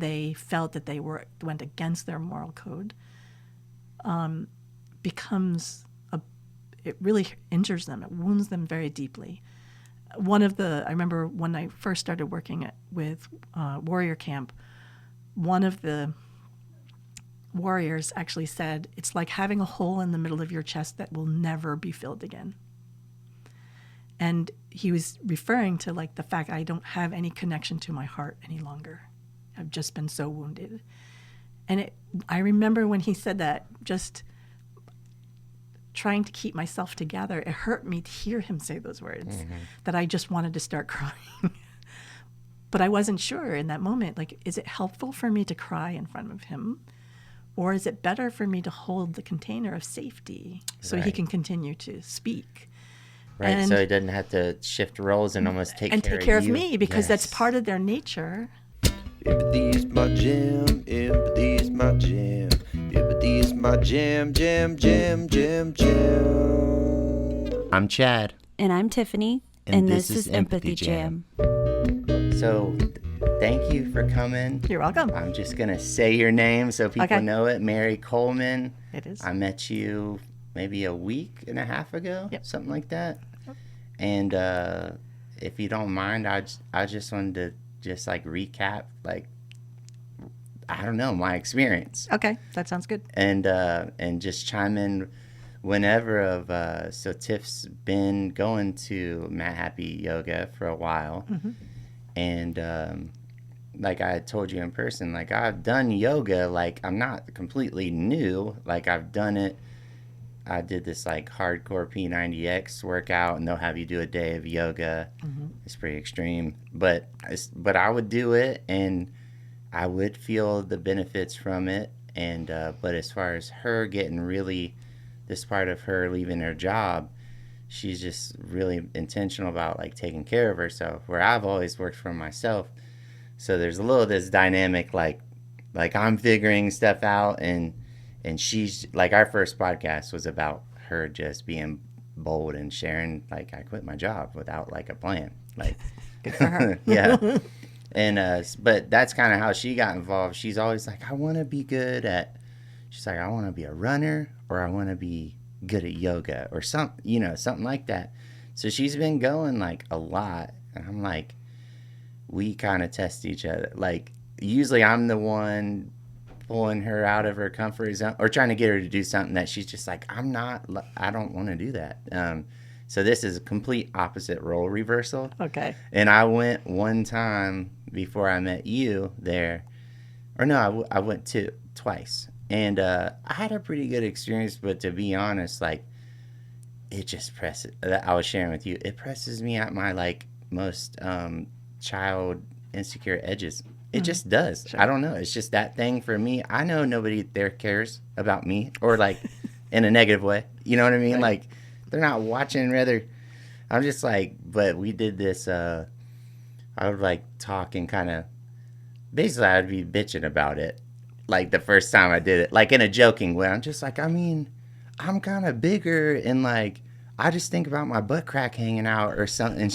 they felt that they went against their moral code, it really injures them. It wounds them very deeply. I remember when I first started working with Warrior Camp, one of the warriors actually said, it's like having a hole in the middle of your chest that will never be filled again. And he was referring to like the fact I don't have any connection to my heart any longer. I've just been so wounded. And I remember when he said that, just trying to keep myself together, it hurt me to hear him say those words, that I just wanted to start crying. But I wasn't sure in that moment, like, is it helpful for me to cry in front of him? Or is it better for me to hold the container of safety so he can continue to speak? Right, and, so he doesn't have to shift roles and almost take care of me, because that's part of their nature. Empathy is my jam, empathy is my jam, empathy is my jam, jam, jam, jam, jam. I'm Chad. And I'm Tiffany. And this is Empathy Jam. So, thank you for coming. You're welcome. I'm just going to say your name so people know it. Mary Coleman. It is. I met you maybe a week and a half ago, something like that. Yep. And if you don't mind, I just wanted to just like recap, like, I don't know, my experience. Okay, that sounds good. And just chime in whenever so Tiff's been going to Matt Happy Yoga for a while. And like I told you in person, like I've done yoga, like I'm not completely new. Like I've done it. I did this like hardcore P90X workout, and they'll have you do a day of yoga. It's pretty extreme, but I would do it, and I would feel the benefits from it. And but as far as her getting really, this part of her leaving her job, she's just really intentional about like taking care of herself, where I've always worked for myself. So there's a little this dynamic, like I'm figuring stuff out, and she's like, our first podcast was about her just being bold and sharing, like, I quit my job without like a plan. Like, good for her. Yeah. And but that's kind of how she got involved. She's always like, I want to be good at, she's like, I want to be a runner, or I want to be good at yoga, or something like that. So she's been going like a lot, and I'm like, we kind of test each other. Like usually I'm the one pulling her out of her comfort zone, or trying to get her to do something that she's just like, I don't want to do that. So this is a complete opposite role reversal. Okay. And I went one time before I met you there, or no, I went twice. And I had a pretty good experience, but to be honest, like, it just presses, I was sharing with you, it presses me at my, like, most child insecure edges. It just does. Sure. I don't know. It's just that thing for me. I know nobody there cares about me, or, like, in a negative way. You know what I mean? Right. Like, they're not watching, rather. I'm just like, but we did this, I would, like, talk and kind of, basically, I'd be bitching about it. Like the first time I did it, like in a joking way. I'm just like, I mean, I'm kind of bigger, and like, I just think about my butt crack hanging out or something. And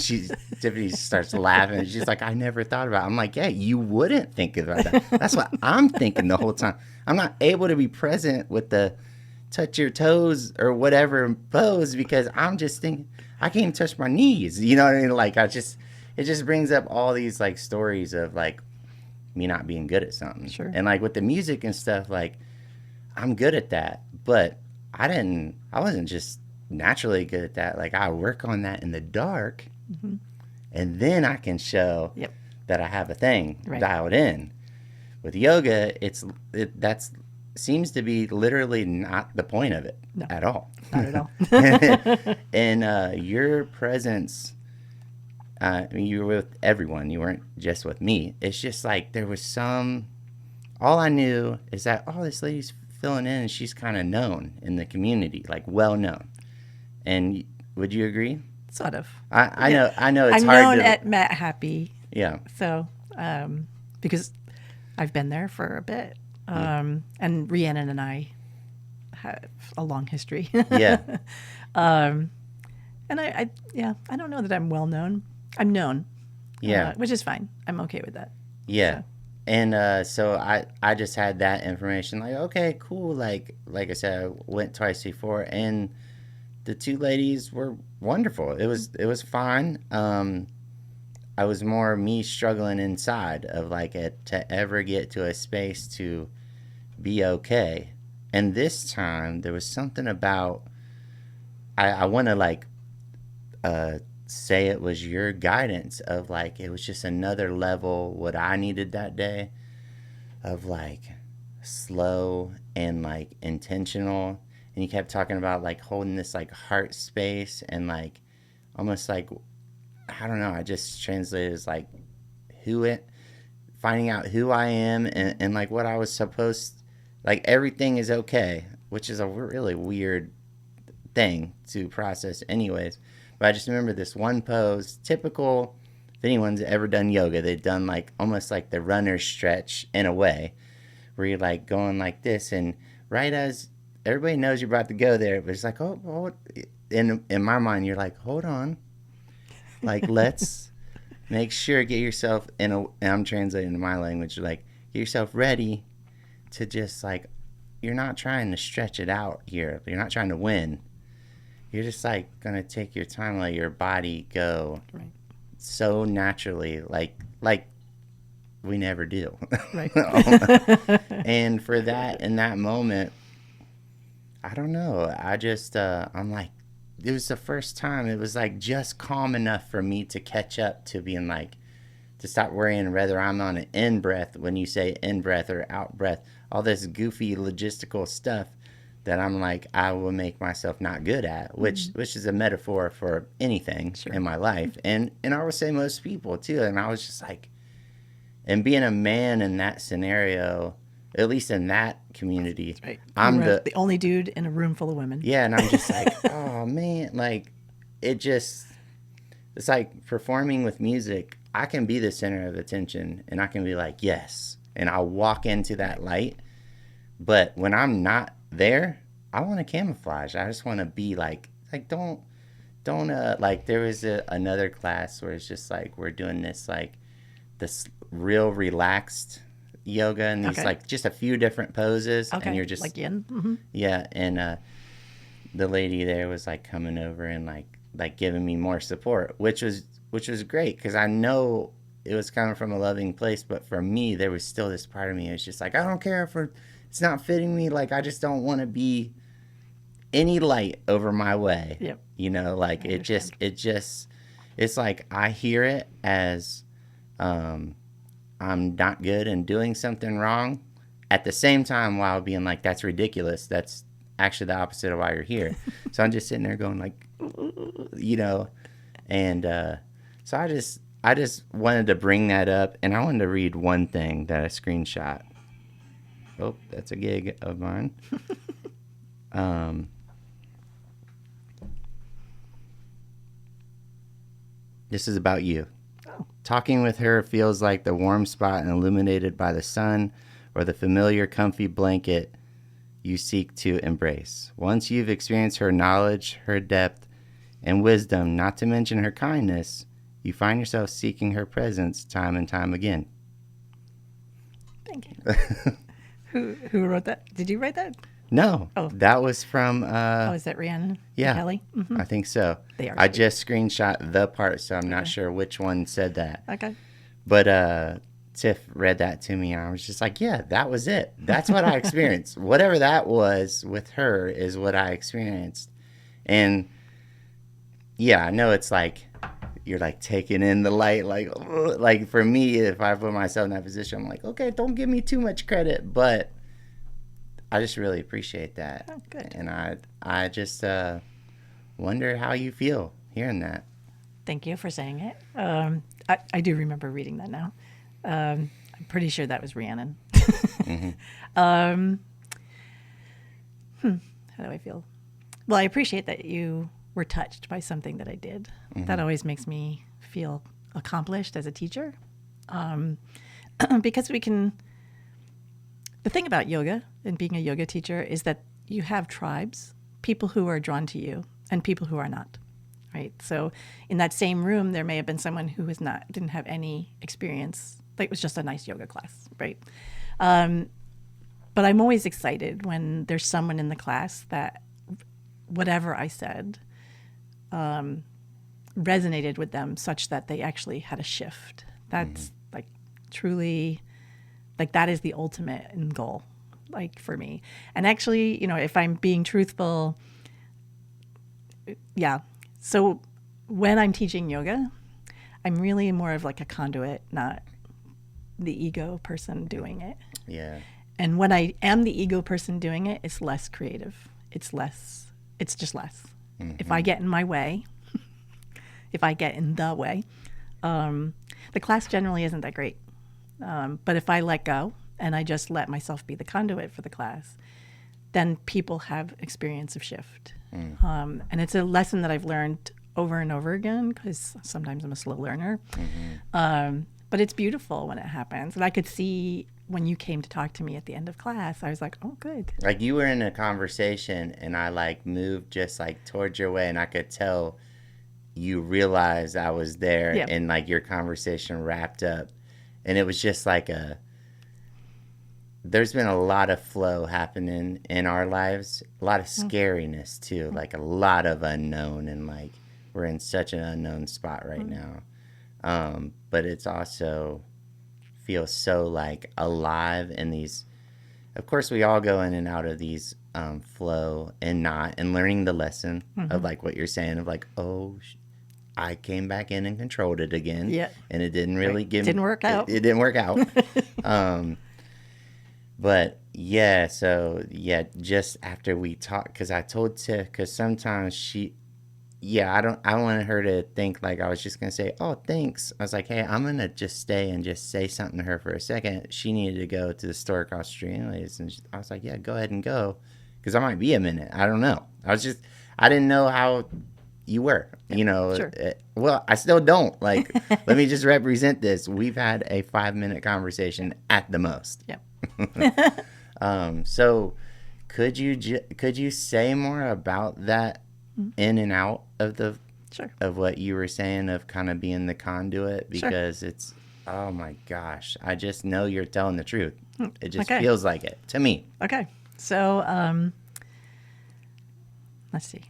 Tiffany starts laughing. And she's like, I never thought about it. I'm like, yeah, you wouldn't think about that. That's what I'm thinking the whole time. I'm not able to be present with the touch your toes or whatever pose, because I'm just thinking, I can't even touch my knees. You know what I mean? Like, it just brings up all these like stories of like, me not being good at something. Sure. And like with the music and stuff, like I'm good at that, but I wasn't just naturally good at that. Like I work on that in the dark, and then I can show that I have a thing dialed in. With yoga, that's seems to be literally not the point of it at all. Not at all. And your presence, I mean, you were with everyone. You weren't just with me. It's just like there was all I knew is that, oh, this lady's filling in, and she's kind of known in the community, like well known. And would you agree? Sort of. I know it's I'm hard known to... at Matt Happy. Yeah. So, because I've been there for a bit. And Rhiannon and I have a long history. Yeah. And I don't know that I'm well known. I'm known. Yeah. Which is fine. I'm okay with that. Yeah. And so I just had that information, like, okay, cool. Like I said, I went twice before, and the two ladies were wonderful. It was fine. I was more me struggling inside of like to ever get to a space to be okay. And this time there was something about, I want to like say it was your guidance of like, it was just another level what I needed that day of like slow and like intentional. And you kept talking about like holding this like heart space and like almost like, I don't know, I just translated as like finding out who I am and like what I was supposed, like everything is okay, which is a really weird thing to process anyways. But I just remember this one pose, typical, if anyone's ever done yoga, they've done like almost like the runner stretch in a way, where you're like going like this, and right as everybody knows you're about to go there, but it's like, oh, in my mind, you're like, hold on. Like, let's make sure, get yourself and I'm translating to my language, like, get yourself ready to just like, you're not trying to stretch it out here. You're not trying to win. You're just like going to take your time, let your body go right. So naturally, like we never do. Right. And for that, in that moment, I don't know. I just, I'm like, it was the first time it was like just calm enough for me to catch up to being like, to stop worrying whether I'm on an in breath when you say in breath or out breath, all this goofy logistical stuff that I'm like, I will make myself not good at, which is a metaphor for anything in my life. And I would say most people too. And I was just like, and being a man in that scenario, at least in that community, right. I'm the only dude in a room full of women. Yeah, and I'm just like, oh man, like it's like performing with music. I can be the center of attention, and I can be like, yes, and I'll walk into that light. But when I'm not there, I want to camouflage. I just want to be like don't like, there was another class where it's just like we're doing this real relaxed yoga and these like just a few different poses, and you're just like yin. Mm-hmm. Yeah, and the lady there was like coming over and like giving me more support, which was great, because I know it was coming from a loving place. But for me, there was still this part of me. It's just like, I don't care if it's not fitting me. Like, I just don't want to be any light over my way. Yep. You know, like it just it's like I hear it as I'm not good and doing something wrong, at the same time while being like, that's ridiculous. That's actually the opposite of why you're here. So I'm just sitting there going like, you know, and so I just wanted to bring that up, and I wanted to read one thing that I screenshot. Oh, that's a gig of mine. This is about you. Talking with her feels like the warm spot illuminated by the sun, or the familiar comfy blanket you seek to embrace. Once you've experienced her knowledge, her depth, and wisdom, not to mention her kindness, you find yourself seeking her presence time and time again. Thank you. Who wrote that? Did you write that? No. Oh. That was from... is that Rhiannon? Yeah. Kelly? Mm-hmm. I think so. They are. I just screenshot the part, so I'm not sure which one said that. Okay. But Tiff read that to me, and I was just like, yeah, that was it. That's what I experienced. Whatever that was with her is what I experienced. And yeah, I know it's like you're like taking in the light, like for me, if I put myself in that position, I'm like, okay, don't give me too much credit, but I just really appreciate that. Oh, good. And I just wonder how you feel hearing that. Thank you for saying it. I do remember reading that now. I'm pretty sure that was Rhiannon. Mm-hmm. How do I feel? Well, I appreciate that you were touched by something that I did. Mm-hmm. That always makes me feel accomplished as a teacher. Because the thing about yoga and being a yoga teacher is that you have tribes, people who are drawn to you and people who are not, right? So in that same room, there may have been someone who didn't have any experience Like, it was just a nice yoga class, right? But I'm always excited when there's someone in the class that whatever I said resonated with them such that they actually had a shift. That's like truly, like, that is the ultimate end goal, like, for me. And actually, you know, if I'm being truthful, yeah. So when I'm teaching yoga, I'm really more of like a conduit, not the ego person doing it. Yeah. And when I am the ego person doing it, it's less creative. It's just less. If I get in my way, if I get in the way, the class generally isn't that great. But if I let go and I just let myself be the conduit for the class, then people have experience of shift. And it's a lesson that I've learned over and over again, because sometimes I'm a slow learner. But it's beautiful when it happens. And I could see when you came to talk to me at the end of class, I was like, oh, good. Like, you were in a conversation and I like moved just like towards your way, and I could tell you realized I was there. Yeah. And like your conversation wrapped up, and it was just like there's been a lot of flow happening in our lives, a lot of scariness too, like a lot of unknown, and like we're in such an unknown spot right now. But it's also feels so like alive in these. Of course, we all go in and out of these flow and learning the lesson of like what you're saying of like, I came back in and controlled it again. Yeah. And it didn't really Didn't work out. It didn't work out. But yeah, so yeah, just after we talked, because I told Tiff, because sometimes I wanted her to think like I was just going to say, oh, thanks. I was like, hey, I'm going to just stay and just say something to her for a second. She needed to go to the store across the street anyways. And I was like, yeah, go ahead and go. Because I might be a minute. I don't know. I didn't know how you were, you know. Sure. Well, I still don't. Like, let me just represent this. We've had a 5-minute conversation at the most. Yep. So could you say more about that in and out of Sure. of what you were saying of kind of being the conduit, because it's, oh my gosh, I just know you're telling the truth. It just feels like it to me. Okay. So let's see.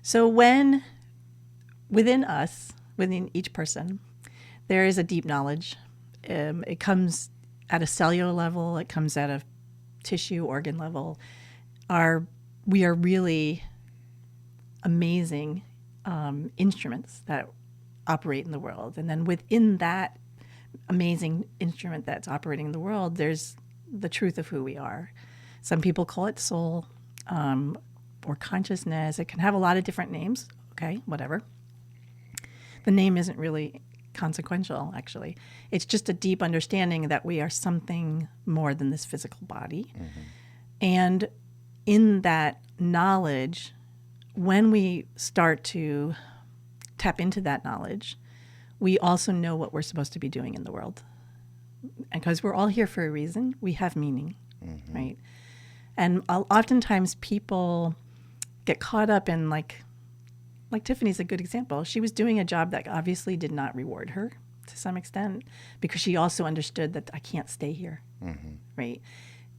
So within each person, there is a deep knowledge. It comes at a cellular level. It comes at a tissue organ level. We are really amazing instruments that operate in the world. And then within that amazing instrument that's operating in the world, there's the truth of who we are. Some people call it soul or consciousness. It can have a lot of different names. Okay, whatever. The name isn't really consequential, actually. It's just a deep understanding that we are something more than this physical body. And in that knowledge, when we start to tap into that knowledge, we also know what we're supposed to be doing in the world. And because we're all here for a reason, we have meaning, right? And oftentimes people get caught up in like Tiffany's a good example. She was doing a job that obviously did not reward her to some extent, because she also understood that I can't stay here, right?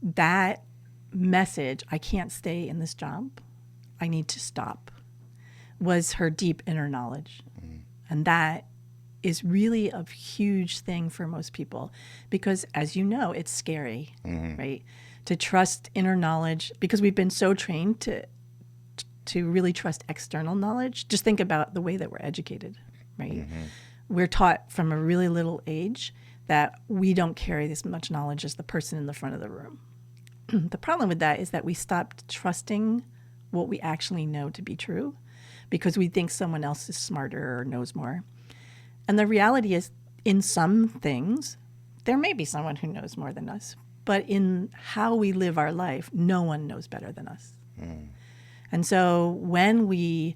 That message, I can't stay in this job, I need to stop, was her deep inner knowledge. And that is really a huge thing for most people, because as you know, it's scary, right? To trust inner knowledge, because we've been so trained to really trust external knowledge. Just think about the way that we're educated, right? We're taught from a really little age that we don't carry this much knowledge as the person in the front of the room. The problem with that is that we stopped trusting what we actually know to be true, because we think someone else is smarter or knows more. And the reality is, in some things, there may be someone who knows more than us, but in how we live our life, no one knows better than us. And so when we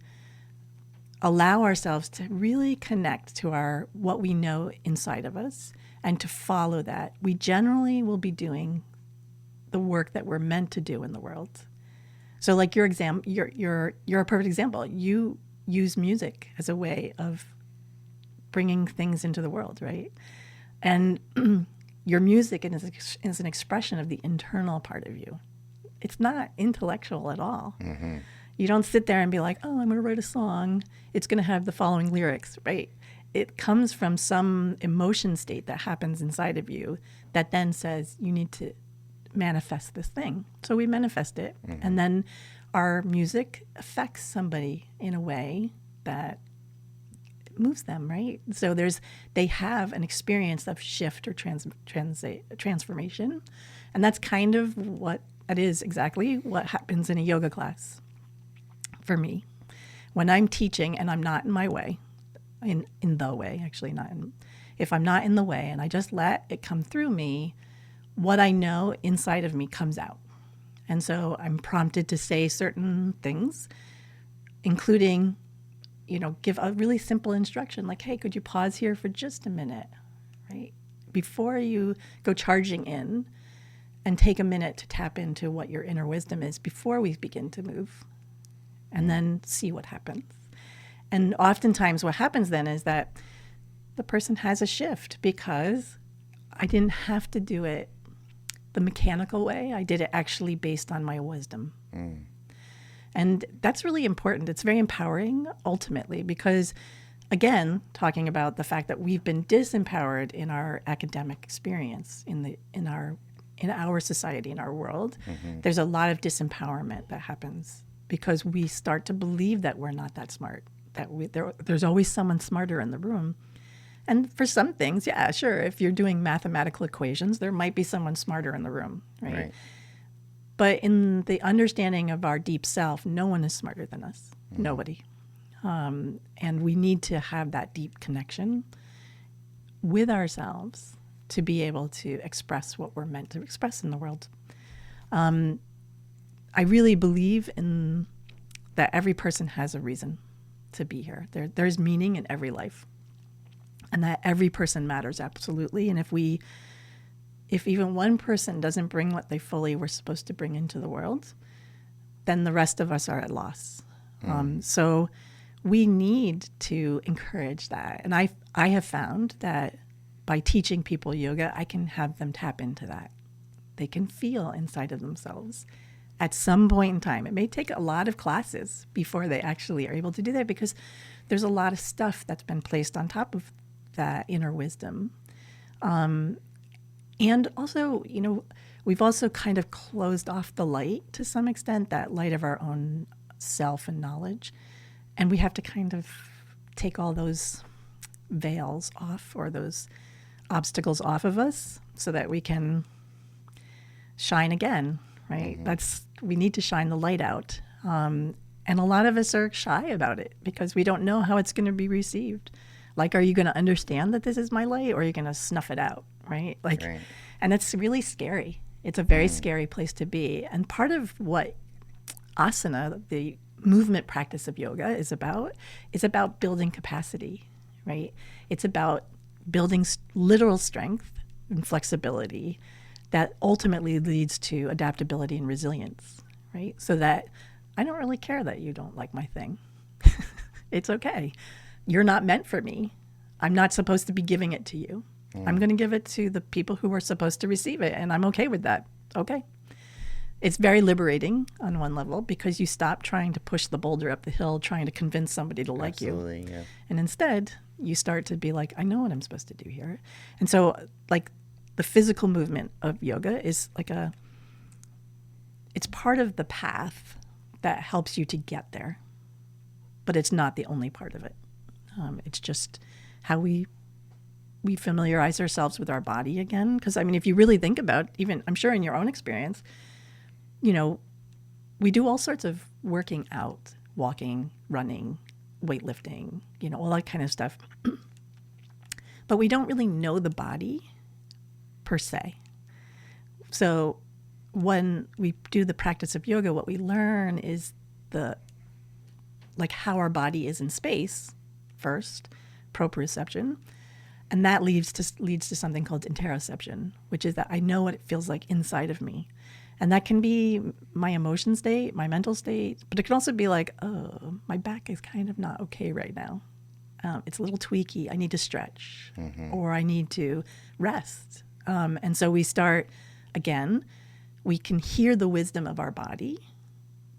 allow ourselves to really connect to what we know inside of us and to follow that, we generally will be doing the work that we're meant to do in the world. So like your example, you're a perfect example. You use music as a way of bringing things into the world, right? And your music is an expression of the internal part of you. It's not intellectual at all. Mm-hmm. You don't sit there and be like, oh, I'm going to write a song. It's going to have the following lyrics, right? It comes from some emotion state that happens inside of you that then says you need to manifest this thing. So we manifest it. Mm-hmm. And then our music affects somebody in a way that moves them, right? So they have an experience of shift or transformation. And that's kind of what it is, exactly what happens in a yoga class for me. When I'm teaching and I'm not in my way, in the way, actually not in, if I'm not in the way and I just let it come through me, what I know inside of me comes out. And so I'm prompted to say certain things, including, give a really simple instruction like, hey, could you pause here for just a minute, right? Before you go charging in, and take a minute to tap into what your inner wisdom is before we begin to move, and then see what happens. And oftentimes what happens then is that the person has a shift because I didn't have to do it the mechanical way. I did it actually based on my wisdom. Mm. And that's really important. It's very empowering ultimately because, again, talking about the fact that we've been disempowered in our academic experience in our society, in our world, mm-hmm. There's a lot of disempowerment that happens because we start to believe that we're not that smart, that there's always someone smarter in the room. And for some things, yeah, sure, if you're doing mathematical equations, there might be someone smarter in the room, right? But in the understanding of our deep self, no one is smarter than us, mm-hmm. Nobody. And we need to have that deep connection with ourselves to be able to express what we're meant to express in the world. I really believe in that every person has a reason to be here. There's meaning in every life, and that every person matters absolutely. And if even one person doesn't bring what they fully were supposed to bring into the world, then the rest of us are at loss. So we need to encourage that. And I have found that by teaching people yoga, I can have them tap into that. They can feel inside of themselves at some point in time. It may take a lot of classes before they actually are able to do that because there's a lot of stuff that's been placed on top of that inner wisdom. And also, we've also kind of closed off the light to some extent, that light of our own self and knowledge. And we have to kind of take all those veils off or those obstacles off of us so that we can shine again, right? Mm-hmm. We need to shine the light out. And a lot of us are shy about it because we don't know how it's going to be received. Like, are you going to understand that this is my light or are you going to snuff it out, right? Right. And it's really scary. It's a very scary place to be. And part of what asana, the movement practice of yoga, is about building capacity, right? It's about building literal strength and flexibility that ultimately leads to adaptability and resilience, right? So that I don't really care that you don't like my thing. It's okay. You're not meant for me. I'm not supposed to be giving it to you. I'm going to give it to the people who are supposed to receive it, and I'm okay with that. Okay. It's very liberating on one level because you stop trying to push the boulder up the hill, trying to convince somebody to like you. Yeah. And instead, you start to be like, I know what I'm supposed to do here. And so, like, the physical movement of yoga is like it's part of the path that helps you to get there. But it's not the only part of it. It's just how we familiarize ourselves with our body again. Because, I mean, if you really think about, even, I'm sure in your own experience, we do all sorts of working out, walking, running, weightlifting, all that kind of stuff. But we don't really know the body per se. So when we do the practice of yoga, what we learn is how our body is in space first, proprioception, and that leads to something called interoception, which is that I know what it feels like inside of me. And that can be my emotion state, my mental state, but it can also be like, oh, my back is kind of not okay right now. it's a little tweaky. I need to stretch, or I need to rest. And so we start, again, we can hear the wisdom of our body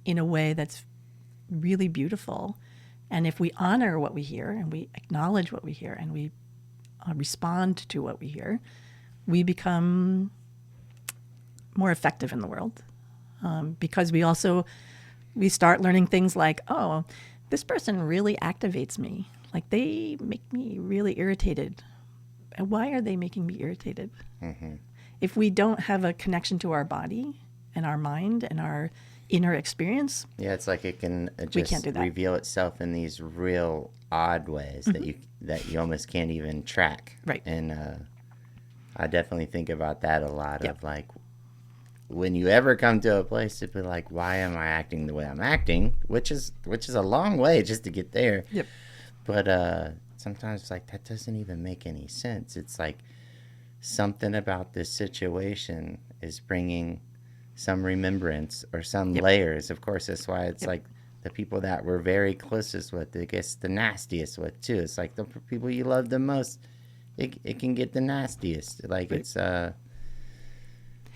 in a way that's really beautiful. And if we honor what we hear and we acknowledge what we hear and we respond to what we hear, we become more effective in the world. Because we start learning things like, oh, this person really activates me. Like, they make me really irritated. And why are they making me irritated? If we don't have a connection to our body and our mind and our inner experience, it's like it can we can't do that. reveal itself in these real odd ways that you almost can't even track. Right. And I definitely think about that a lot. Of like, when you ever come to a place to be like, why am I acting the way I'm acting? Which is a long way just to get there. Yep. But sometimes it's like, that doesn't even make any sense. It's like something about this situation is bringing some remembrance or some layers. Of course, that's why it's like the people that we're very closest with, it gets the nastiest with too. It's like the people you love the most, it can get the nastiest. Like, it's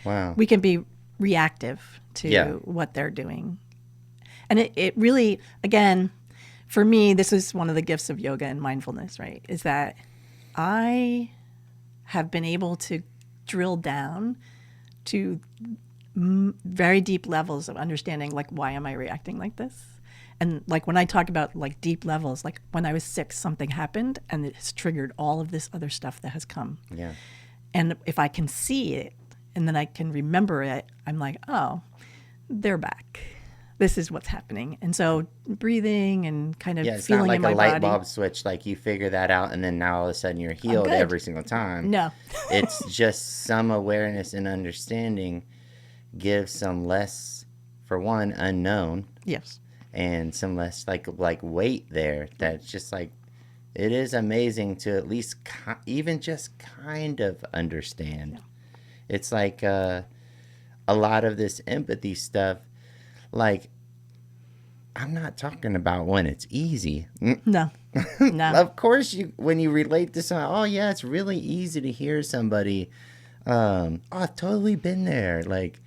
wow. We can be reactive to what they're doing. And it really, again, for me, this is one of the gifts of yoga and mindfulness, right? Is that I have been able to drill down to very deep levels of understanding, like, why am I reacting like this? And like, when I talk about like deep levels, like when I was 6, something happened and it's triggered all of this other stuff that has come. Yeah. And if I can see it and then I can remember it, I'm like, oh, they're back. This is what's happening. And so breathing and kind of feeling in my body. It's not like a light bulb switch, like you figure that out and then now all of a sudden you're healed every single time. No. It's just some awareness and understanding gives some less, for one, unknown. Yes. And some less like weight there. That's just like, it is amazing to at least even just kind of understand. Yeah. It's like a lot of this empathy stuff, like, I'm not talking about when it's easy. No. Of course, when you relate to someone, oh yeah, it's really easy to hear somebody, oh, I've totally been there. Like,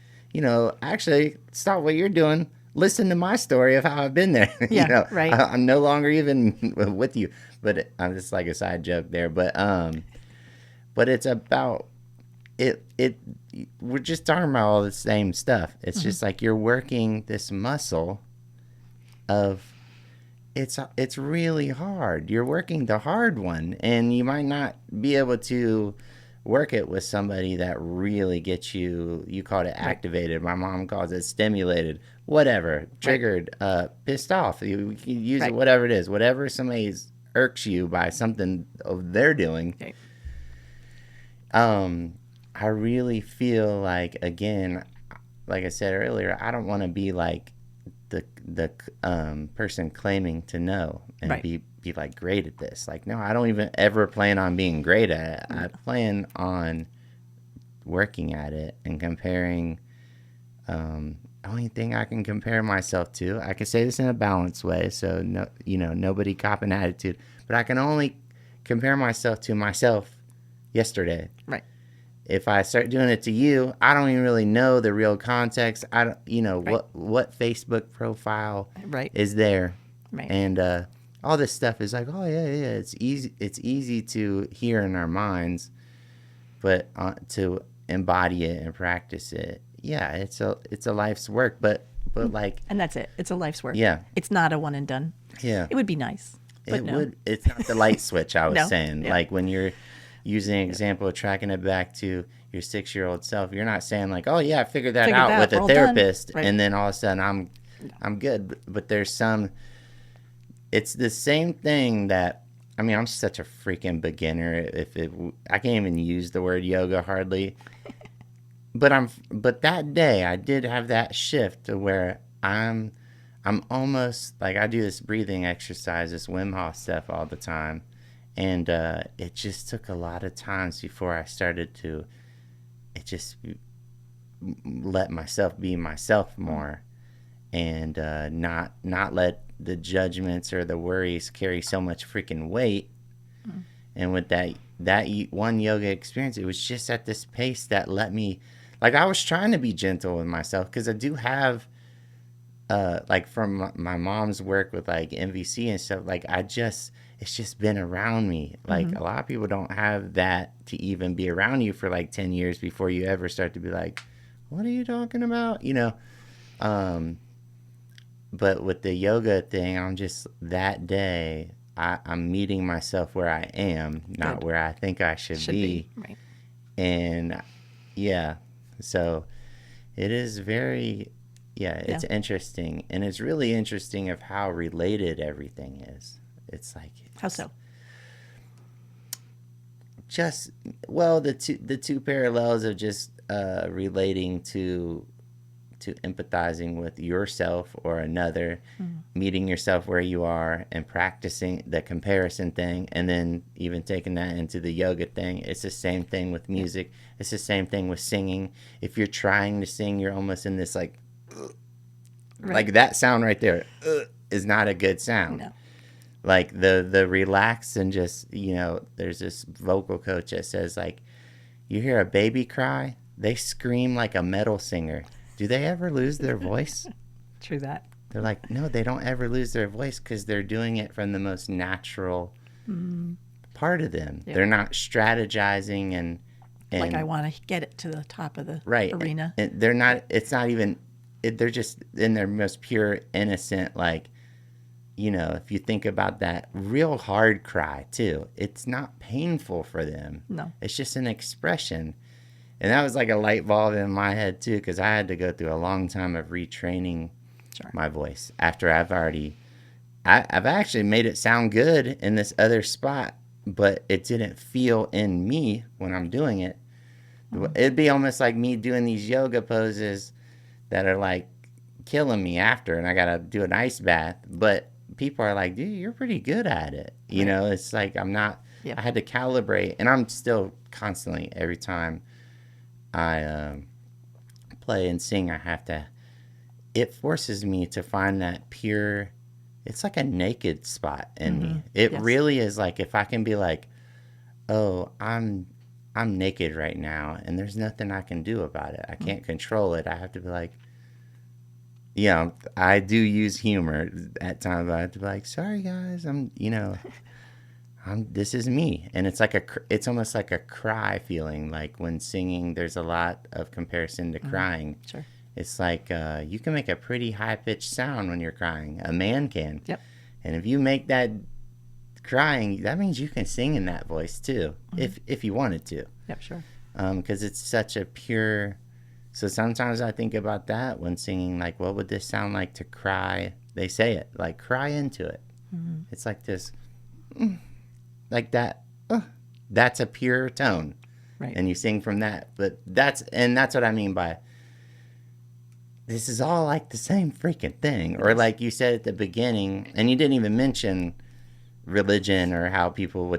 actually, stop what you're doing. Listen to my story of how I've been there. Yeah, right. I'm no longer even with you, but I'm just like a side joke there. But it's about it. We're just talking about all the same stuff. It's just like you're working this muscle of it's really hard. You're working the hard one, and you might not be able to work it with somebody that really gets you called it activated. My mom calls it stimulated, whatever, triggered, pissed off. You can use it, whatever it is, whatever somebody irks you by something they're doing. Okay. I really feel like, again, like I said earlier, I don't want to be like the person claiming to know and be like great at this. Like, no, I don't even ever plan on being great at it. I plan on working at it and comparing. Only thing I can compare myself to, I can say this in a balanced way, so no, nobody cop an attitude, but I can only compare myself to myself yesterday. Right. If I start doing it to you, I don't even really know the real context. I don't, what Facebook profile is there. Right. And all this stuff is like, oh yeah, it's easy. It's easy to hear in our minds, but to embody it and practice it, yeah, it's a life's work. But like, and that's it. It's a life's work. Yeah. It's not a one and done. Yeah. It would be nice. But It's not the light switch I was saying. Yeah. Like when you're using an example of tracking it back to your 6-year-old self, you're not saying like, oh yeah, I figured that out with a therapist, and then all of a sudden I'm good. But there's it's the same thing that, I mean, I'm such a freaking beginner. I can't even use the word yoga hardly. But that day I did have that shift to where I'm almost like, I do this breathing exercise, this Wim Hof stuff all the time. And it just took a lot of times before I started to let myself be myself more, and not let the judgments or the worries carry so much freaking weight. And with that one yoga experience, it was just at this pace that let me, like, I was trying to be gentle with myself, because I do have like from my mom's work with like MVC and stuff, like it's just been around me. Like a lot of people don't have that to even be around you for like 10 years before you ever start to be like, what are you talking about? You know? But with the yoga thing, I'm just, that day, I'm meeting myself where I am, not Good. where I think I should be. Right. And yeah, so it is very, it's interesting. And it's really interesting of how related everything is. It's like, How so? Just, well, the two parallels of just relating to empathizing with yourself or another, meeting yourself where you are and practicing the comparison thing, and then even taking that into the yoga thing. It's the same thing with music. It's the same thing with singing. If you're trying to sing, you're almost in this like like that sound right there is not a good sound. No. Like the relax, and just, you know, there's this vocal coach that says, like, you hear a baby cry, they scream like a metal singer. Do they ever lose their voice? True that. They're like, no, they don't ever lose their voice, because they're doing it from the most natural part of them. Yeah. They're not strategizing and Like, I want to get it to the top of the right arena. And they're not. It's not even. They're just in their most pure, innocent, like, you know, if you think about that real hard cry too, it's not painful for them. No. It's just an expression. And that was like a light bulb in my head too, because I had to go through a long time of retraining my voice after I've actually made it sound good in this other spot, but it didn't feel in me when I'm doing it. It'd be almost like me doing these yoga poses that are like killing me after, and I got to do an ice bath, but people are like, dude, you're pretty good at it. You know, it's like, I'm not, I had to calibrate, and I'm still constantly, every time I play and sing, I have to, it forces me to find that pure, it's like a naked spot in me. It really is. Like, if I can be like, oh, I'm naked right now, and there's nothing I can do about it. I can't control it. I have to be like, yeah, I do use humor at times. I have to be like, sorry guys, this is me. And it's like it's almost like a cry feeling. Like when singing, there's a lot of comparison to crying. Sure. It's like, you can make a pretty high pitched sound when you're crying. A man can. Yep. And if you make that crying, that means you can sing in that voice too, if you wanted to. Yep, sure. Because it's such a pure. So sometimes I think about that when singing, like, what would this sound like to cry? They say it, like, cry into it. It's like this, like that. That's a pure tone, Right. and you sing from that. But that's what I mean by, this is all like the same freaking thing. Or like you said at the beginning, and you didn't even mention religion or how people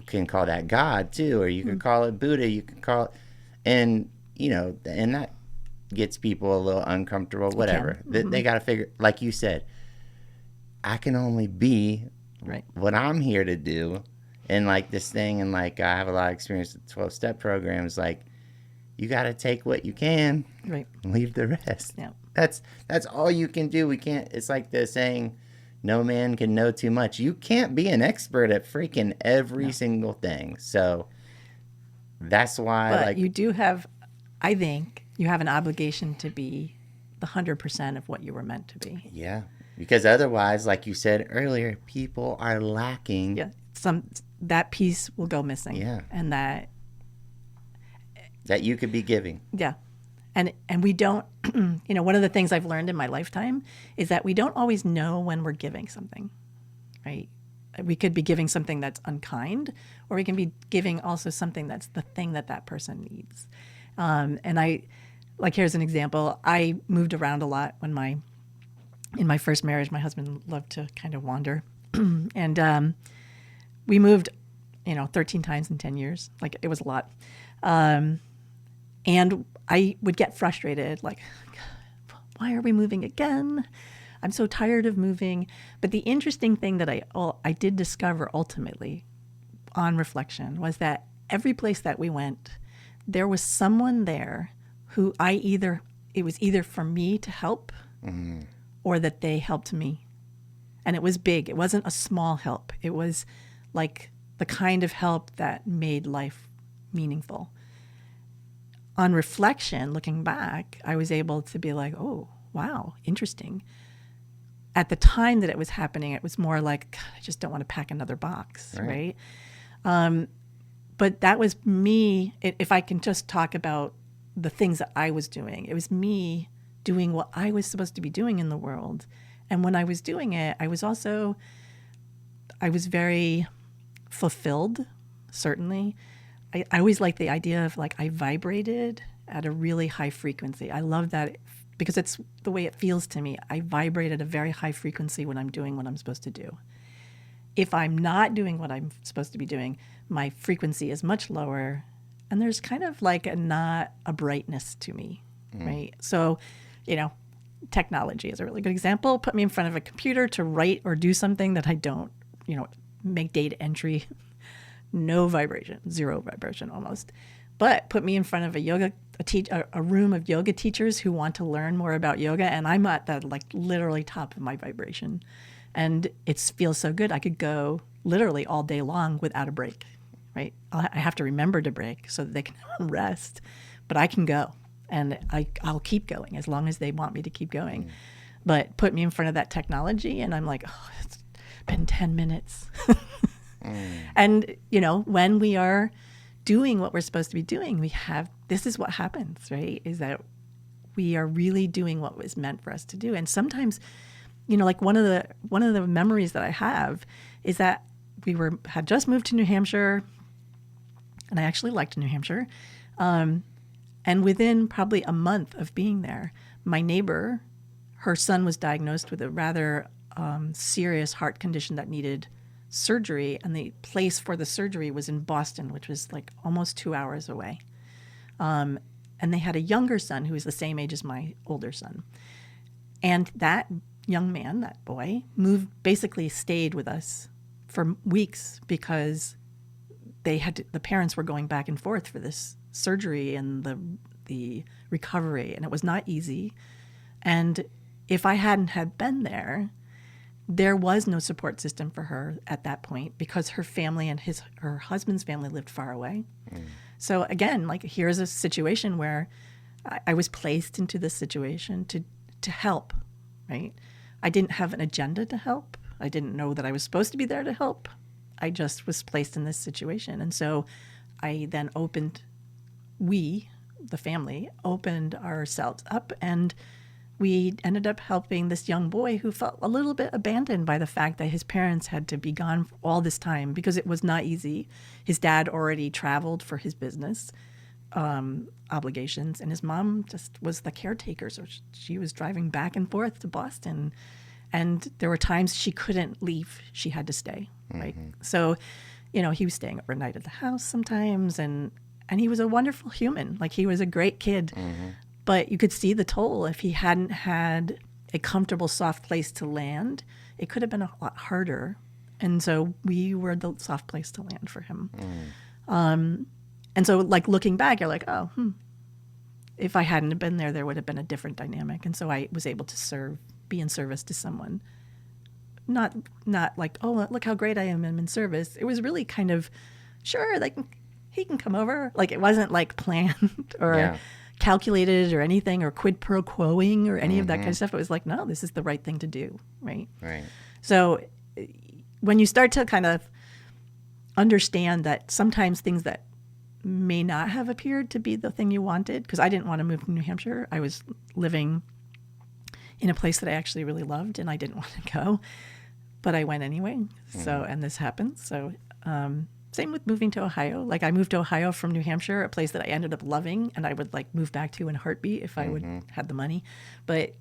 can call that God too, or you could call it Buddha, you could call it, and you know, and that gets people a little uncomfortable, whatever. They got to figure, like you said, I can only be what I'm here to do. And like this thing, and like I have a lot of experience with 12-step programs, like you got to take what you can, Right. and leave the rest. Yeah. That's all you can do. We can't, it's like the saying, no man can know too much. You can't be an expert at freaking every single thing. So that's why, But like, you do have, I think, you have an obligation to be the 100% of what you were meant to be. yeah, because otherwise, like you said earlier, people are lacking. Yeah. That piece will go missing. Yeah. And that you could be giving. Yeah. And we don't, you know, one of the things I've learned in my lifetime is that we don't always know when we're giving something, right? We could be giving something that's unkind, or we can be giving also something that's the thing that person needs. And here's an example. I moved around a lot in my first marriage. My husband loved to kind of wander. And we moved, 13 times in 10 years. Like, it was a lot. And I would get frustrated, like, why are we moving again? I'm so tired of moving. But the interesting thing that I did discover ultimately on reflection was that every place that we went, there was someone there who it was either for me to help or that they helped me. And it was big. It wasn't a small help. It was like the kind of help that made life meaningful. On reflection, looking back, I was able to be like, oh, wow, interesting. At the time that it was happening, it was more like, God, I just don't want to pack another box, right? But that was me. If I can just talk about the things that I was doing, it was me doing what I was supposed to be doing in the world. And when I was doing it, I was very fulfilled, certainly. I always liked the idea of like I vibrated at a really high frequency. I love that because it's the way it feels to me. I vibrate at a very high frequency when I'm doing what I'm supposed to do. If I'm not doing what I'm supposed to be doing, my frequency is much lower, and there's kind of like not a brightness to me, right? So, technology is a really good example. Put me in front of a computer to write or do something that I don't, make data entry. No vibration, zero vibration almost. But put me in front of a room of yoga teachers who want to learn more about yoga, and I'm at the like literally top of my vibration. And it feels so good. I could go literally all day long without a break, right? I have to remember to break so that they can rest, but I can go. And I'll keep going as long as they want me to keep going. But put me in front of that technology and I'm like, oh, it's been 10 minutes. And, when we are doing what we're supposed to be doing, this is what happens, right? Is that we are really doing what was meant for us to do. And sometimes, like one of the memories that I have is that we had just moved to New Hampshire, and I actually liked New Hampshire. And within probably a month of being there, my neighbor, her son was diagnosed with a rather serious heart condition that needed surgery, and the place for the surgery was in Boston, which was like almost 2 hours away. And they had a younger son who was the same age as my older son. And that young man, that boy, basically stayed with us for weeks because the parents were going back and forth for this surgery and the recovery, and it was not easy. And if I hadn't had been there was no support system for her at that point because her family and her husband's family lived far away. So again, like here's a situation where I was placed into this situation to help, right? I didn't have an agenda to help. I didn't know that I was supposed to be there to help. I just was placed in this situation. And so I then the family, opened ourselves up, and we ended up helping this young boy who felt a little bit abandoned by the fact that his parents had to be gone all this time because it was not easy. His dad already traveled for his business obligations, and his mom just was the caretaker. So she was driving back and forth to Boston, and there were times she couldn't leave. She had to stay, right? So, he was staying overnight at the house sometimes, and he was a wonderful human. Like, he was a great kid. But you could see the toll. If he hadn't had a comfortable, soft place to land, it could have been a lot harder. And so we were the soft place to land for him. And so, like, looking back, you're like, oh, if I hadn't been there would have been a different dynamic. And so I was able to be in service to someone. Not like, oh, look how great I am, I'm in service. It was really kind of, sure, like, he can come over. Like, it wasn't like planned or calculated or anything, or quid pro quoing or any of that kind of stuff. It was like, no, this is the right thing to do, right? So when you start to kind of understand that sometimes things that may not have appeared to be the thing you wanted, because I didn't want to move to New Hampshire. I was living in a place that I actually really loved, and I didn't want to go, but I went anyway. So, and this happened. So, same with moving to Ohio. Like, I moved to Ohio from New Hampshire, a place that I ended up loving, and I would like move back to in a heartbeat if I would had the money. But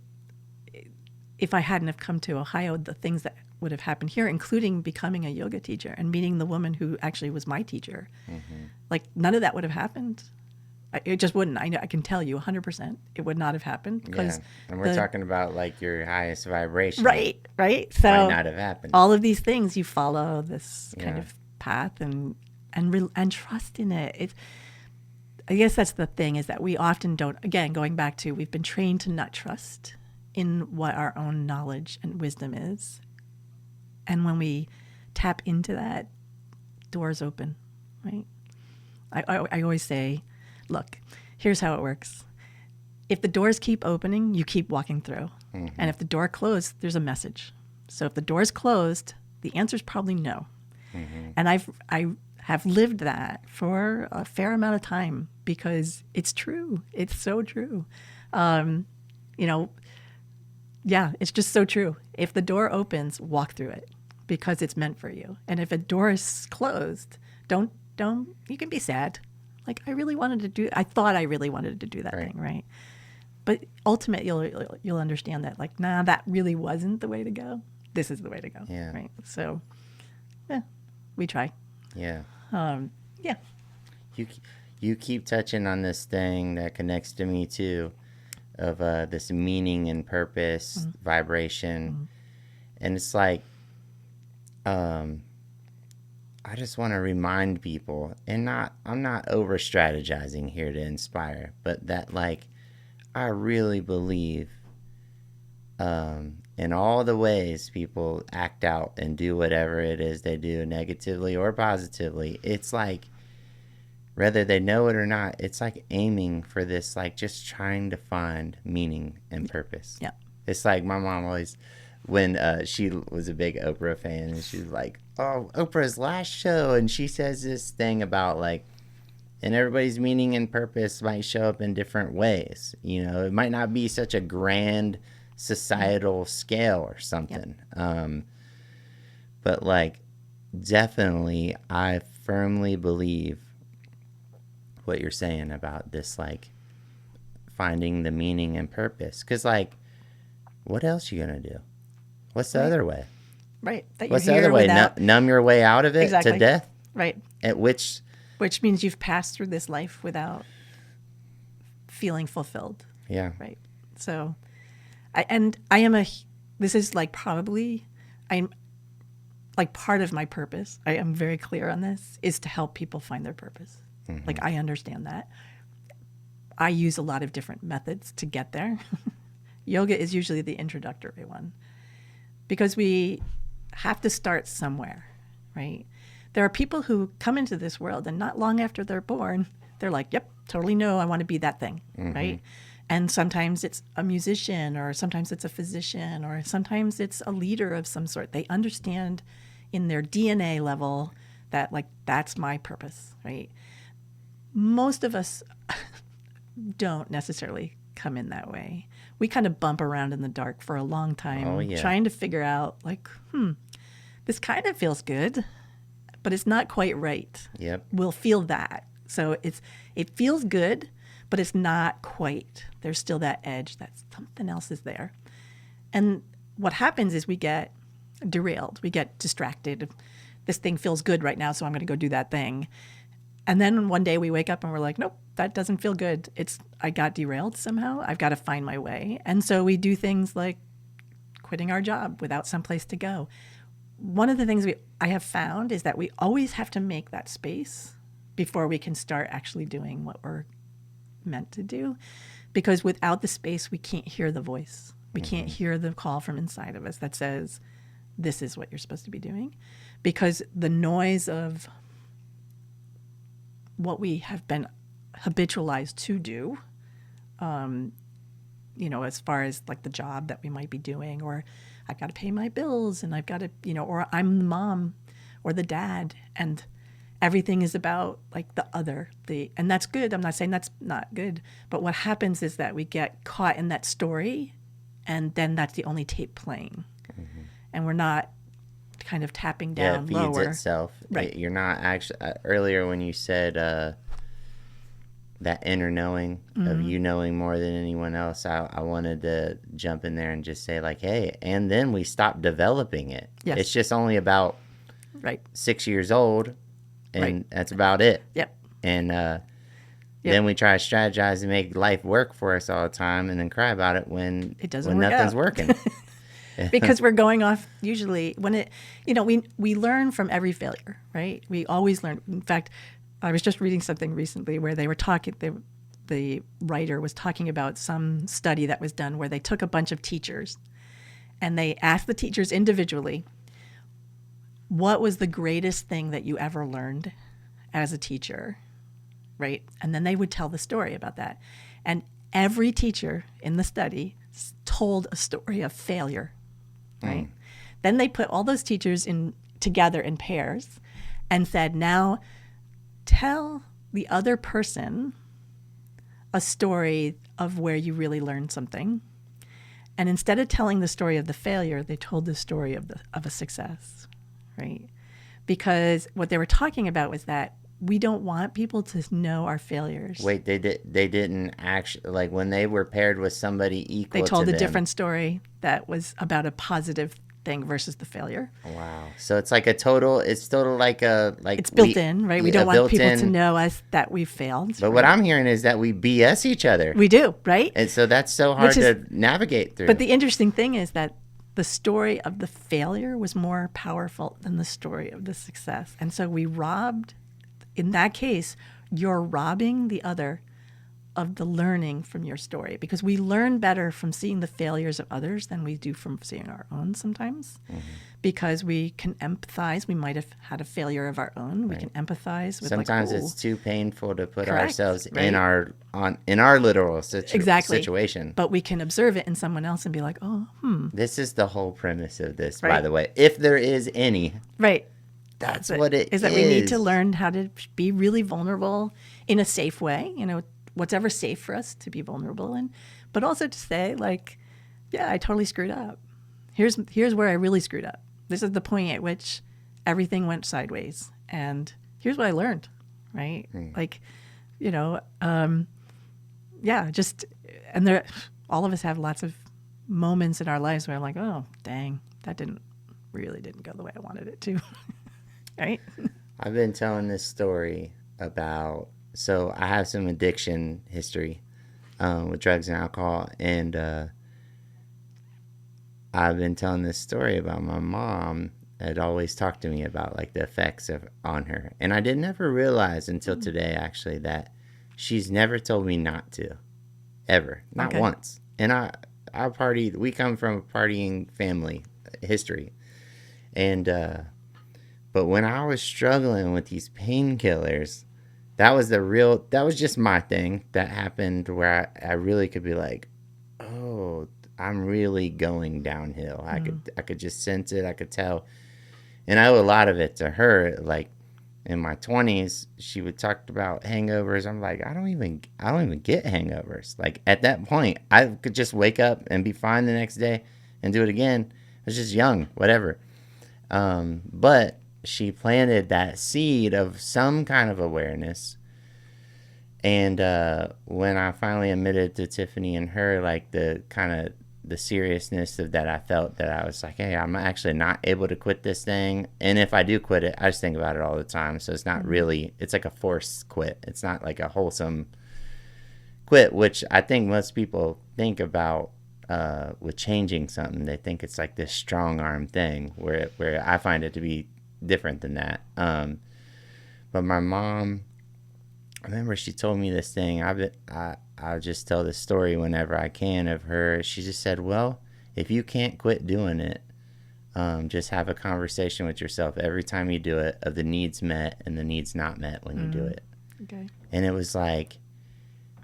if I hadn't have come to Ohio, the things that would have happened here, including becoming a yoga teacher and meeting the woman who actually was my teacher, like, none of that would have happened. It just wouldn't. I can tell you 100% it would not have happened because and we're talking about like your highest vibration. Right. So might not have happened. all of these things, you follow this kind of path and trust in it. I guess that's the thing, is that we often don't, again, going back to, we've been trained to not trust in what our own knowledge and wisdom is. And when we tap into that, doors open, right? I always say, look, here's how it works. If the doors keep opening, you keep walking through. Mm-hmm. And if the door closed, there's a message. So if the door's closed, the answer's probably no. Mm-hmm. And I have lived that for a fair amount of time because it's true. It's so true. It's just so true. If the door opens, walk through it because it's meant for you. And if a door is closed, don't, you can be sad. Like, I thought I really wanted to do that thing, right? But ultimately, you'll understand that, like, nah, that really wasn't the way to go. This is the way to go, right? So, we try. Yeah. Yeah. You keep touching on this thing that connects to me too, of this meaning and purpose, vibration, and it's like, I just want to remind people, and I'm not over strategizing here to inspire, but that, like, I really believe in all the ways people act out and do whatever it is they do, negatively or positively. It's like, whether they know it or not, it's like aiming for this, like, just trying to find meaning and purpose. Yeah. It's like my mom always, when she was a big Oprah fan, and she was like, oh, Oprah's last show, and she says this thing about, like, and everybody's meaning and purpose might show up in different ways. You know, it might not be such a grand societal scale or something. Yep. But, like, definitely, I firmly believe what you're saying about this, like, finding the meaning and purpose. Because, like, what else you gonna do? What's the other way? Right. What's the other way? Numb your way out of it to death? Right. Which means you've passed through this life without feeling fulfilled. Yeah. Right. So, this is like probably, I'm like, part of my purpose. I am very clear on this, is to help people find their purpose. Mm-hmm. Like, I understand that. I use a lot of different methods to get there. Yoga is usually the introductory one because we have to start somewhere, right? There are people who come into this world and not long after they're born, they're like, yep, totally know I want to be that thing, right? And sometimes it's a musician, or sometimes it's a physician, or sometimes it's a leader of some sort. They understand in their DNA level that, like, that's my purpose, right? Most of us don't necessarily come in that way. We kind of bump around in the dark for a long time, trying to figure out, like, this kind of feels good, but it's not quite right. Yep. We'll feel that. So it feels good, but it's not quite. There's still that edge that something else is there. And what happens is we get derailed. We get distracted. This thing feels good right now, so I'm going to go do that thing. And then one day we wake up and we're like, nope, that doesn't feel good. I got derailed somehow. I've got to find my way. And so we do things like quitting our job without someplace to go. One of the things I have found is that we always have to make that space before we can start actually doing what we're meant to do. Because without the space, we can't hear the voice. We can't hear the call from inside of us that says, this is what you're supposed to be doing. Because the noise of what we have been habitualized to do, as far as, like, the job that we might be doing, or I've got to pay my bills, and I've got to, or I'm the mom or the dad, and everything is about, like, the other, and that's good. I'm not saying that's not good, but what happens is that we get caught in that story, and then that's the only tape playing, and we're not kind of tapping down it feeds lower. itself. Right. You're not actually, earlier when you said that inner knowing of you knowing more than anyone else, I wanted to jump in there and just say, like, hey, and then we stop developing it. Yes. It's just only about 6 years old, and that's about it. Yep. And Then we try to strategize and make life work for us all the time, and then cry about it when It doesn't when work nothing's out. working. Because we're going off usually when it, we learn from every failure, right? We always learn. In fact, I was just reading something recently where they were talking, the writer was talking about some study that was done where they took a bunch of teachers and they asked the teachers individually, what was the greatest thing that you ever learned as a teacher, right? And then they would tell the story about that. And every teacher in the study told a story of failure, right? Then they put all those teachers together in pairs and said, now tell the other person a story of where you really learned something. And instead of telling the story of the failure, they told the story of a success, right? Because what they were talking about was that we don't want people to know our failures. Wait, they didn't actually, like, when they were paired with somebody equal They told to a them. different story that was about a positive thing versus the failure. Wow. So it's like it's total like It's built in, right? We don't want people to know us that we've failed. But what I'm hearing is that we BS each other. We do, right? And so that's so hard to navigate through. But the interesting thing is that the story of the failure was more powerful than the story of the success. And so we robbed, in that case, you're robbing the other of the learning from your story, because we learn better from seeing the failures of others than we do from seeing our own sometimes, because we can empathize. We might have had a failure of our own. We can empathize with sometimes like, it's too painful to put Correct, ourselves right? in our literal exactly situation. But we can observe it in someone else and be like, oh, This is the whole premise of this, by Right. the way. If there is any, right. that's what it is. Is that we need to learn how to be really vulnerable in a safe way, whatever's safe for us to be vulnerable in, but also to say like, yeah, I totally screwed up. Here's where I really screwed up. This is the point at which everything went sideways. And here's what I learned, right? Like, just, and there, all of us have lots of moments in our lives where I'm like, oh, dang, that really didn't go the way I wanted it to. Right? I've been telling this story about, so I have some addiction history with drugs and alcohol, and I've been telling this story about my mom had always talked to me about like the effects on her, and I didn't ever realize until today actually that she's never told me not to, ever, not once. And I partied. We come from a partying family history, and but when I was struggling with these painkillers, that was just my thing that happened where I really could be like, oh, I'm really going downhill. I could just sense it. I could tell. And I owe a lot of it to her. Like in my 20s, she would talk about hangovers. I'm like, I don't even get hangovers. Like at that point, I could just wake up and be fine the next day and do it again. I was just young, whatever. But she planted that seed of some kind of awareness. And when I finally admitted to Tiffany and her, like the seriousness of that, I felt that I was like, hey, I'm actually not able to quit this thing. And if I do quit it, I just think about it all the time. So it's not really, it's like a forced quit. It's not like a wholesome quit, which I think most people think about with changing something. They think it's like this strong arm thing where I find it to be different than that. But my mom, I remember she told me this thing. I'll just tell this story whenever I can of her. She just said, well, if you can't quit doing it, just have a conversation with yourself every time you do it of the needs met and the needs not met when you do it. Okay. And it was like,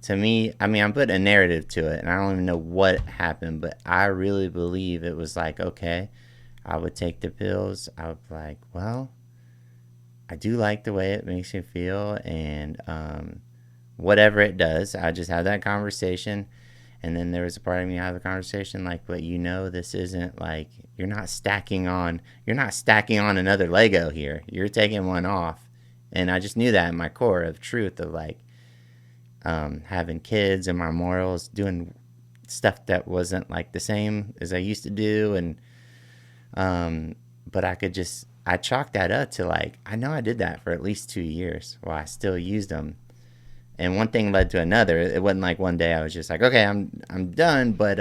to me, I mean, I'm putting a narrative to it and I don't even know what happened, but I really believe it was like, okay, I would take the pills. I would be like, well, I do like the way it makes me feel, and whatever it does, I just have that conversation. And then there was a part of me have the conversation like, but this isn't like, you're not stacking on another Lego here. You're taking one off. And I just knew that in my core of truth of like having kids and my morals, doing stuff that wasn't like the same as I used to do. And but I chalked that up to like, I know I did that for at least 2 years while I still used them. And one thing led to another. It wasn't like one day I was just like, okay, I'm done. But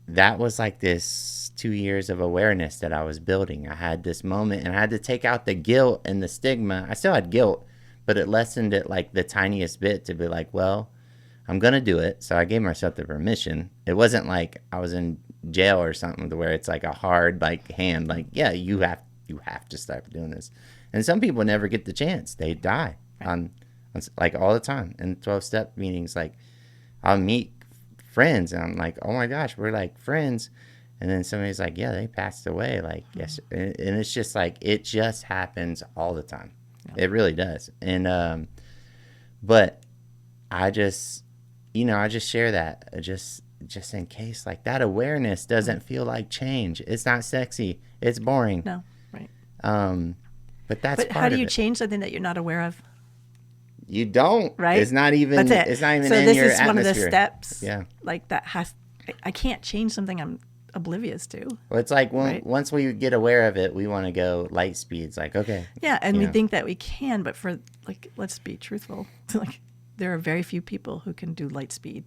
that was like this 2 years of awareness that I was building. I had this moment, and I had to take out the guilt and the stigma. I still had guilt, but it lessened it like the tiniest bit to be like, well, I'm going to do it. So I gave myself the permission. It wasn't like I was in jail or something to where it's like a hard like hand, like, yeah, you have to start doing this. And some people never get the chance. They die on like all the time in 12-step meetings. Like I'll meet friends and I'm like, oh my gosh, we're like friends. And then somebody's like, yeah, they passed away. Like, yes. And it's just like, it just happens all the time. Yeah. It really does. And, but I just share that just in case, like that awareness doesn't feel like change. It's not sexy. It's boring. No. Right. But that's But part how do of you it. change something that you're not aware of? You don't. Right. It's not even. That's it. It's not even so in this your is one of the atmosphere. steps. Yeah. Like that I can't change something I'm oblivious to. Well, it's like Right. once we get aware of it, we want to go light speeds. Like, okay. Yeah, and we Yeah. think that we can, but for like, let's be truthful. Like, there are very few people who can do light speed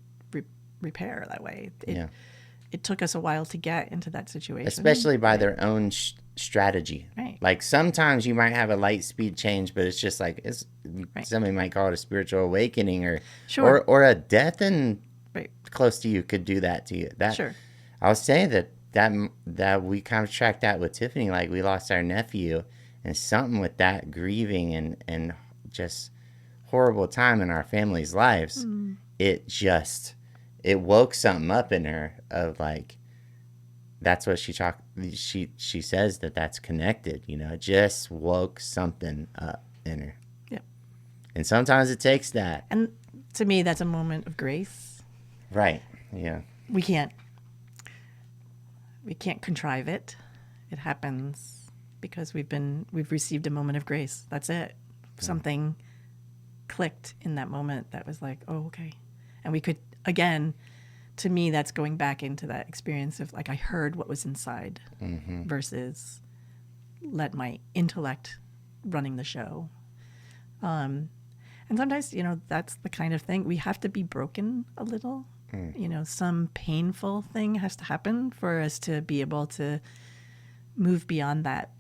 repair that way. It took us a while to get into that situation, Especially by their own strategy. Right. Like sometimes you might have a light speed change, but it's just like somebody might call it a spiritual awakening Sure. or a death and Right. close to you could do that to you. That Sure. I was saying that we kind of tracked that with Tiffany. Like we lost our nephew, and something with that grieving and just horrible time in our family's lives. It woke something up in her of like, that's what she says that's connected, it just woke something up in her. Yep. And sometimes it takes that. And to me, that's a moment of grace. Right. Yeah. We can't contrive it. It happens because we've received a moment of grace. That's it. Something clicked in that moment that was like, oh, okay. And we could, again, to me, that's going back into that experience of like, I heard what was inside versus let my intellect running the show. And sometimes, that's the kind of thing we have to be broken a little. Some painful thing has to happen for us to be able to move beyond that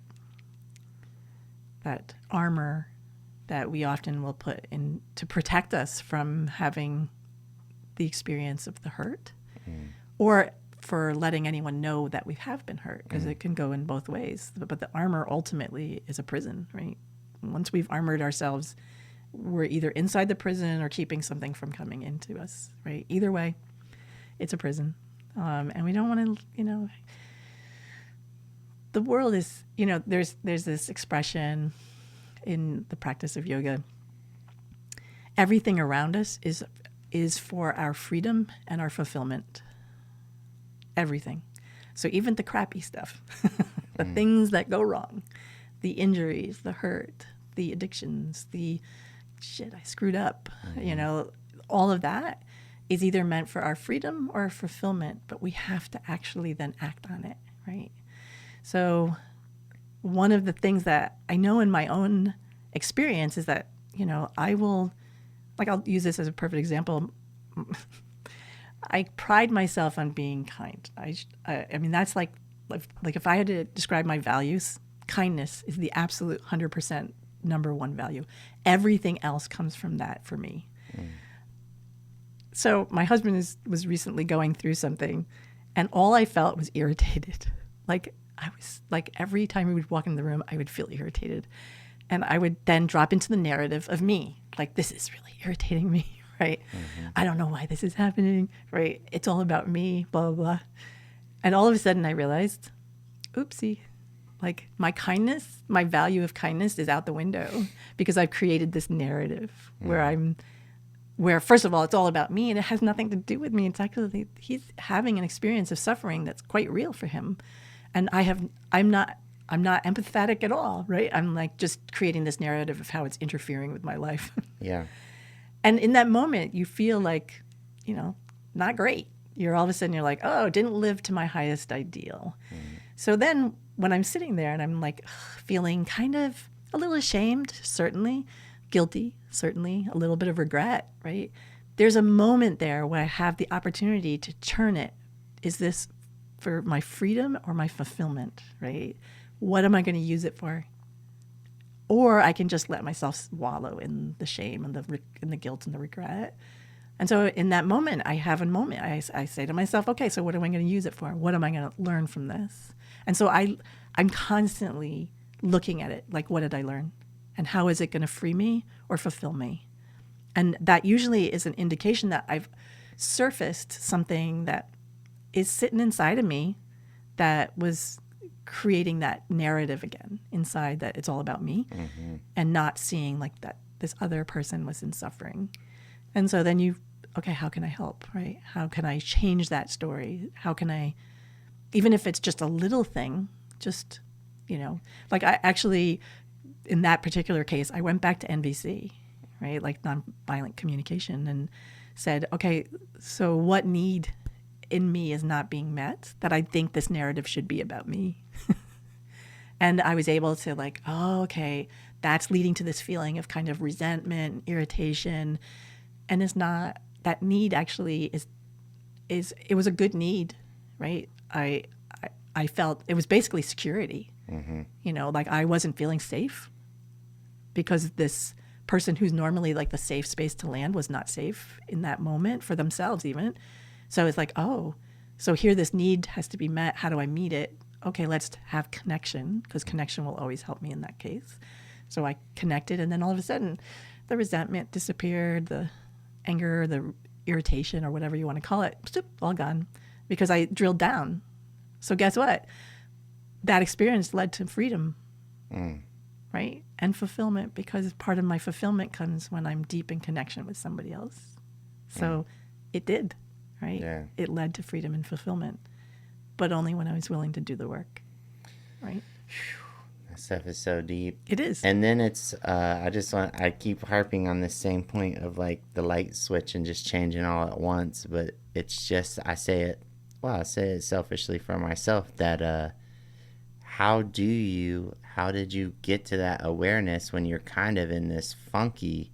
armor that we often will put in to protect us from having the experience of the hurt or for letting anyone know that we have been hurt, because it can go in both ways. But the armor ultimately is a prison, right? Once we've armored ourselves, we're either inside the prison or keeping something from coming into us, right? Either way, it's a prison. And we don't want to, the world is, there's this expression in the practice of yoga. Everything around us is for our freedom and our fulfillment. Everything. So even the crappy stuff, the things that go wrong, the injuries, the hurt, the addictions, the shit, I screwed up, all of that is either meant for our freedom or fulfillment, but we have to actually then act on it, right? So one of the things that I know in my own experience is that, I'll use this as a perfect example. I pride myself on being kind. I mean, that's like if I had to describe my values, kindness is the absolute 100% number one value. Everything else comes from that for me. So my husband was recently going through something, and all I felt was irritated. Like I was like, every time we would walk in the room, I would feel irritated. And I would then drop into the narrative of me. Like, this is really irritating me, right? I don't know why this is happening, right? It's all about me, blah, blah, blah. And all of a sudden I realized, oopsie, like my kindness, my value of kindness is out the window because I've created this narrative where first of all, it's all about me and it has nothing to do with me. It's actually, he's having an experience of suffering that's quite real for him. And I'm not empathetic at all, right? I'm like just creating this narrative of how it's interfering with my life. Yeah. And in that moment, you feel like, not great. You're all of a sudden, you're like, oh, didn't live to my highest ideal. So then when I'm sitting there and I'm like feeling kind of a little ashamed, certainly, guilty, certainly, a little bit of regret, right? There's a moment there where I have the opportunity to turn it. Is this for my freedom or my fulfillment, right? What am I going to use it for? Or I can just let myself wallow in the shame and the guilt and the regret. And so in that moment, I have a moment. I say to myself, okay, so what am I going to use it for? What am I going to learn from this? And so I'm constantly looking at it, like, what did I learn? And how is it going to free me or fulfill me? And that usually is an indication that I've surfaced something that is sitting inside of me that was creating that narrative again inside, that it's all about me, and not seeing like that this other person was in suffering. And so then okay, how can I help, right? How can I change that story? How can I, even if it's just a little thing, just, like I actually, in that particular case, I went back to NVC, right? Like nonviolent communication, and said, okay, so what need in me is not being met that I think this narrative should be about me? And I was able to like, oh, okay, that's leading to this feeling of kind of resentment and irritation. And it's not, that need actually it was a good need, right? I felt it was basically security, like I wasn't feeling safe because this person who's normally like the safe space to land was not safe in that moment for themselves even. So it's like, oh, so here this need has to be met. How do I meet it? Okay, let's have connection, because connection will always help me in that case. So I connected, and then all of a sudden the resentment disappeared, the anger, the irritation, or whatever you want to call it, all gone, because I drilled down. So guess what? That experience led to freedom, right? And fulfillment, because part of my fulfillment comes when I'm deep in connection with somebody else. So it did, right? Yeah. It led to freedom and fulfillment, but only when I was willing to do the work, right? That stuff is so deep. It is. And then it's, I keep harping on this same point of like the light switch and just changing all at once. But it's just, I say it selfishly for myself that, how did you get to that awareness when you're kind of in this funky,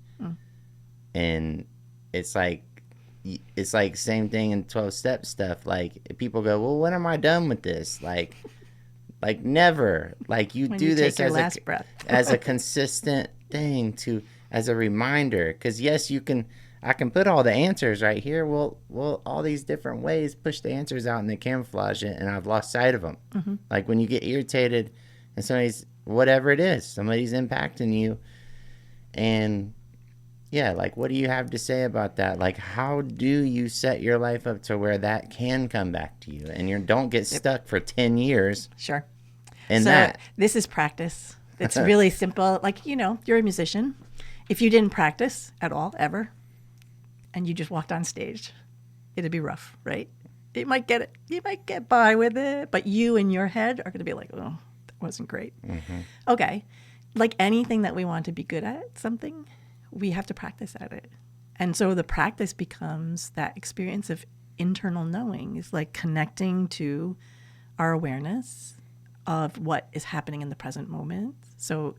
and it's like same thing in 12-step stuff. Like people go, well, when am I done with this? Like never. Like you when do you this take your as last breath. as a consistent thing as a reminder. Because yes, I can put all the answers right here. Well, all these different ways push the answers out and they camouflage it, and I've lost sight of them. Like when you get irritated and somebody's impacting you, and yeah, like what do you have to say about that? Like how do you set your life up to where that can come back to you and you don't get stuck for 10 years? Sure. And so this is practice. It's really simple. Like, you're a musician. If you didn't practice at all, ever, and you just walked on stage, it'd be rough, right? You might get by with it, but you in your head are going to be like, oh, that wasn't great. Okay. Like anything that we want to be good at something, we have to practice at it. And so the practice becomes that experience of internal knowing. Is like connecting to our awareness of what is happening in the present moment. So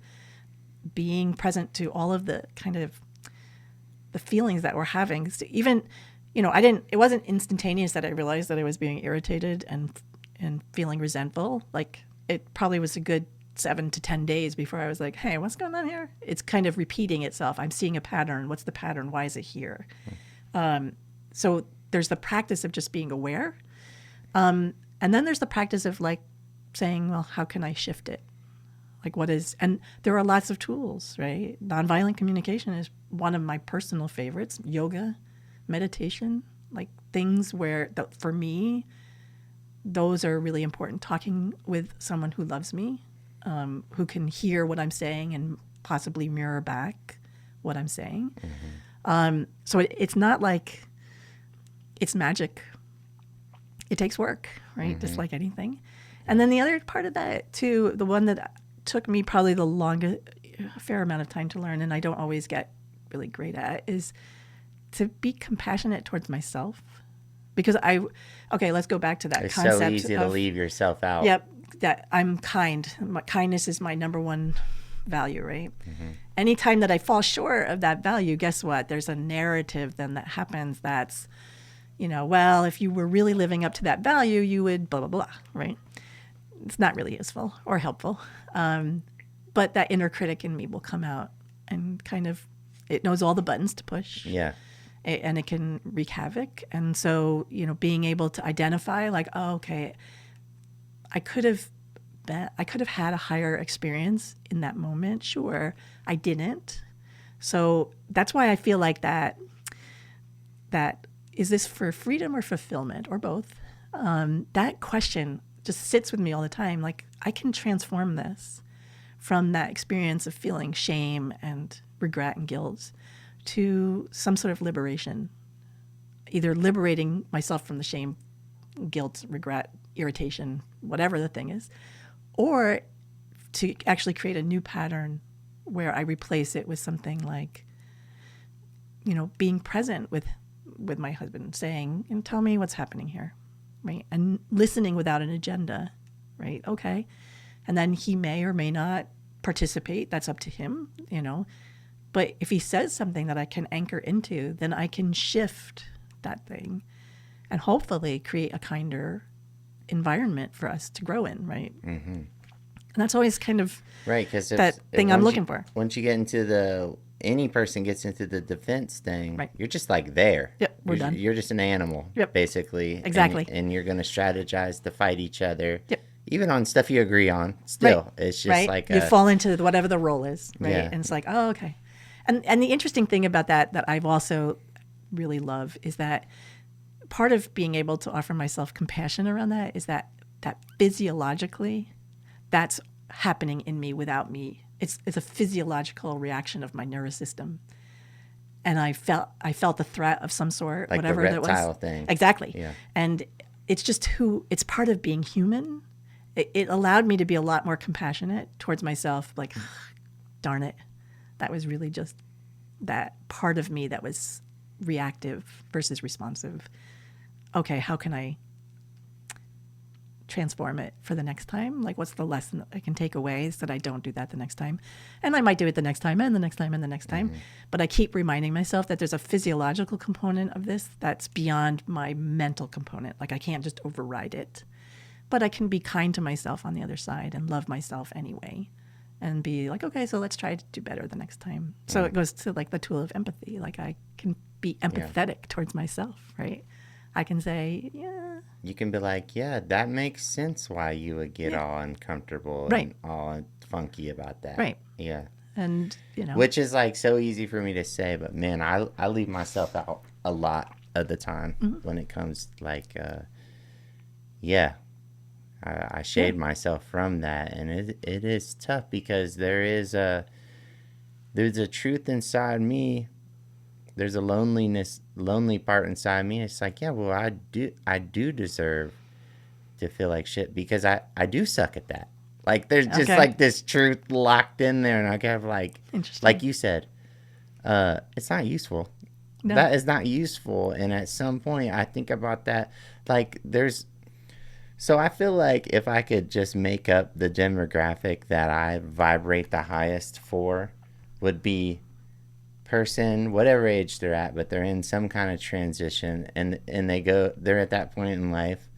being present to all of the kind of the feelings that we're having. So even, it wasn't instantaneous that I realized that I was being irritated and feeling resentful. Like it probably was a good 7 to 10 days before I was like, hey, what's going on here? It's kind of repeating itself. I'm seeing a pattern. What's the pattern? Why is it here? So there's the practice of just being aware. And then there's the practice of like saying, well, how can I shift it? Like and there are lots of tools, right? Nonviolent communication is one of my personal favorites. Yoga, meditation, like things where, for me, those are really important. Talking with someone who loves me, who can hear what I'm saying and possibly mirror back what I'm saying. So it's not like it's magic. It takes work, right? Just like anything. And then the other part of that too, the one that took me probably the longest, a fair amount of time to learn, and I don't always get really great at, is to be compassionate towards myself. Because let's go back to that it's concept. It's so easy to leave yourself out. Yep, that I'm kind. Kindness is my number one value, right? Anytime that I fall short of that value, guess what? There's a narrative then that happens that's, well, if you were really living up to that value, you would blah, blah, blah, right? It's not really useful or helpful. But that inner critic in me will come out and it knows all the buttons to push. Yeah. And it can wreak havoc. And so, being able to identify like, oh, okay, I could have had a higher experience in that moment. Sure, I didn't. So that's why I feel like that is this for freedom or fulfillment or both? That question just sits with me all the time. Like, I can transform this from that experience of feeling shame and regret and guilt to some sort of liberation, either liberating myself from the shame, guilt, regret, irritation, whatever the thing is, or to actually create a new pattern where I replace it with something like, being present with my husband, saying, tell me what's happening here, right? And listening without an agenda, right? Okay. And then he may or may not participate. That's up to him, But if he says something that I can anchor into, then I can shift that thing and hopefully create a kinder environment for us to grow in, right? Mm-hmm. And that's always kind of right, because that thing I'm looking for. Once you get into any person gets into the defense thing, right, you're just like there. Yep, we're done. You're just an animal, basically. Exactly. And you're going to strategize to fight each other. Yep. Even on stuff you agree on, still. Right. It's just like you fall into whatever the role is, right? Yeah. And it's like, oh, okay. And the interesting thing about that I've also really love is that part of being able to offer myself compassion around that is that physiologically, that's happening in me without me. It's a physiological reaction of my nervous system. And I felt the threat of some sort, like whatever the that was. reptile thing. Exactly. Yeah. And it's just it's part of being human. It allowed me to be a lot more compassionate towards myself. Like, darn it. That was really just that part of me that was reactive versus responsive. Okay, how can I transform it for the next time? Like, what's the lesson that I can take away so that I don't do that the next time? And I might do it the next time and the next time and the next time. But I keep reminding myself that there's a physiological component of this that's beyond my mental component. Like, I can't just override it. But I can be kind to myself on the other side and love myself anyway. And be like, okay, so let's try to do better the next time. So it goes to like the tool of empathy. Like, I can be empathetic towards myself, right? I can say, yeah. You can be like, yeah, that makes sense why you would get all uncomfortable and all funky about that. Right. Yeah. And, Which is like so easy for me to say, but man, I leave myself out a lot of the time when it comes like, I shade myself from that, and it is tough because there's a truth inside me. There's a lonely part inside me. It's like, yeah, well, I do deserve to feel like shit because I do suck at that. Like, there's just like this truth locked in there, and I have like you said, it's not useful. No. That is not useful, and at some point, I think about that. Like, so I feel like if I could just make up the demographic that I vibrate the highest for, would be person, whatever age they're at, but they're in some kind of transition, and they're at that point in life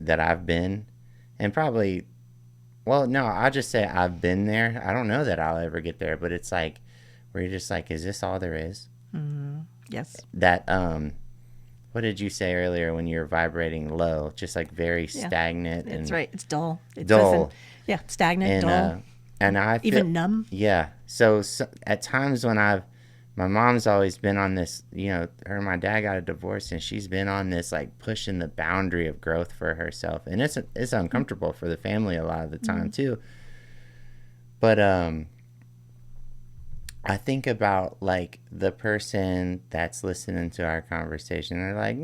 that I've been, and probably, well, no, I'll just say I've been there. I don't know that I'll ever get there, but it's like, where you're just like, is this all there is? Mm-hmm. Yes. That, what did you say earlier when you were vibrating low? Just like very stagnant. That's right. It's dull. Dull. Stagnant, dull. And I feel, even numb. Yeah. So at times when my mom's always been on this, her and my dad got a divorce, and she's been on this like pushing the boundary of growth for herself. And it's uncomfortable for the family a lot of the time too. But I think about like the person that's listening to our conversation. They're like,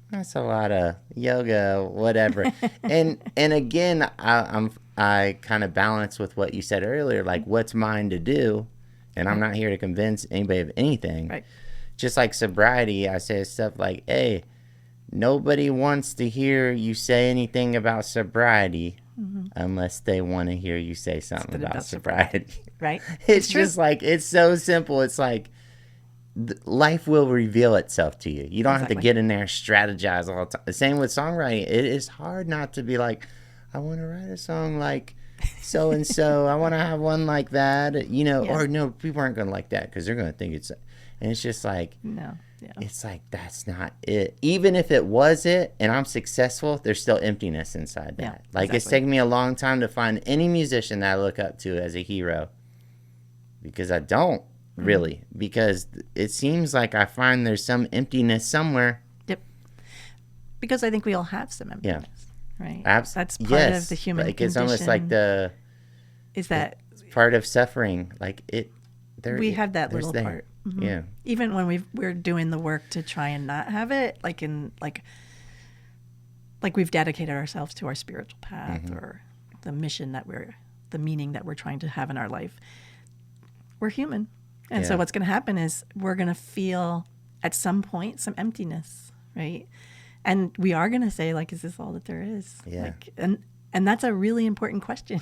that's a lot of yoga, whatever. and again, I kind of balance with what you said earlier, like what's mine to do. And I'm not here to convince anybody of anything. Right. Just like sobriety, I say stuff like, hey, nobody wants to hear you say anything about sobriety. unless they want to hear you say something about sobriety. Right? It's just like, it's so simple. It's like, life will reveal itself to you. You don't have to get in there and strategize all the time. Same with songwriting. It is hard not to be like, I want to write a song like so and so. I want to have one like that, you know. Or no, people aren't going to like that because they're going to think it's. And it's just like, no, it's like, that's not it. Even if it was it, and I'm successful, there's still emptiness inside that. Like it's taken me a long time to find any musician that I look up to as a hero, because I don't. Really, because it seems like I find there's some emptiness somewhere. Yep. Because I think we all have some emptiness, right? That's part of the human condition. It's almost like it's part of suffering. Like we have that little part. Mm-hmm. Yeah. Even when we're doing the work to try and not have it, like we've dedicated ourselves to our spiritual path or the mission the meaning that we're trying to have in our life. We're human. And so what's going to happen is we're going to feel at some point some emptiness, right? And we are going to say, like, is this all that there is? Yeah. Like, and that's a really important question.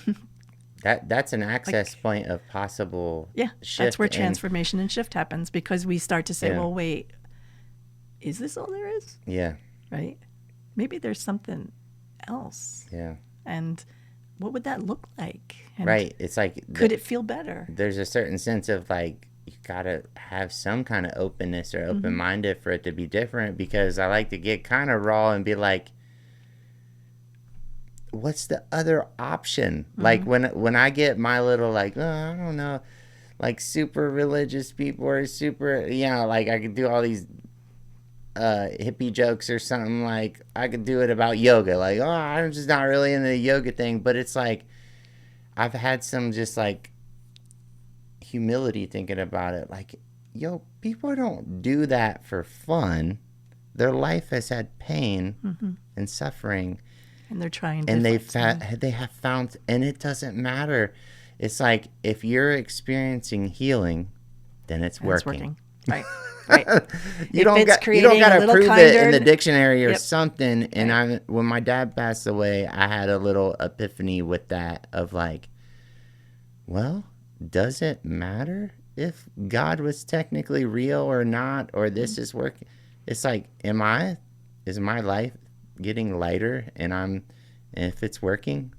That's an access point of possible shift. That's where transformation and shift happens, because we start to say, well, wait, is this all there is? Yeah. Right? Maybe there's something else. Yeah. And what would that look like? And right. It's like, could it feel better? There's a certain sense of like, you gotta have some kind of openness or open-minded for it to be different, because I like to get kind of raw and be like, what's the other option? Like when I get my little like, oh, I don't know, like super religious people or super, like I could do all these hippie jokes or something. Like I could do it about yoga, like, oh, I'm just not really into the yoga thing. But it's like, I've had some just like humility thinking about it, like, people don't do that for fun. Their life has had pain and suffering, and they're trying, and they have found, and it doesn't matter. It's like, if you're experiencing healing, then it's working. Right. you don't got to prove it in the dictionary or something. And when my dad passed away, I had a little epiphany with that of like, well, does it matter if God was technically real or not, or this is working? It's like, is my life getting lighter, and if it's working,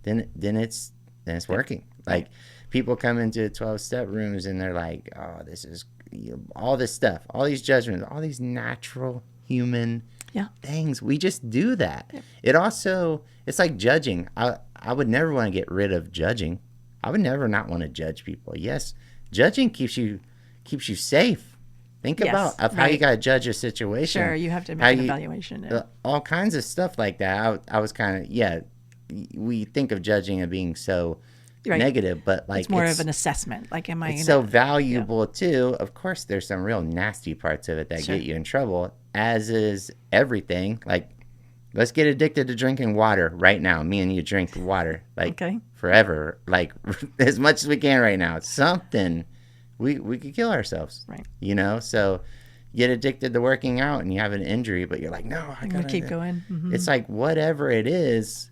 then it's working. Like, people come into 12-step rooms and they're like, oh, this is all this stuff, all these judgments, all these natural human things. We just do that. Yeah. It's like judging. I would never want to get rid of judging. I would never not want to judge people. Yes, judging keeps you safe. Think about how you got to judge a situation. Sure, you have to make an evaluation. All kinds of stuff like that. I was kind of, we think of judging as being so negative, but like, it's more of an assessment. Like, am I? It's so valuable too. Of course, there's some real nasty parts of it that get you in trouble, as is everything. Like, let's get addicted to drinking water right now. Me and you drink water like forever, like as much as we can right now. It's something we could kill ourselves, right? So get addicted to working out and you have an injury, but you're like, no, I gotta keep going. It's like, whatever it is,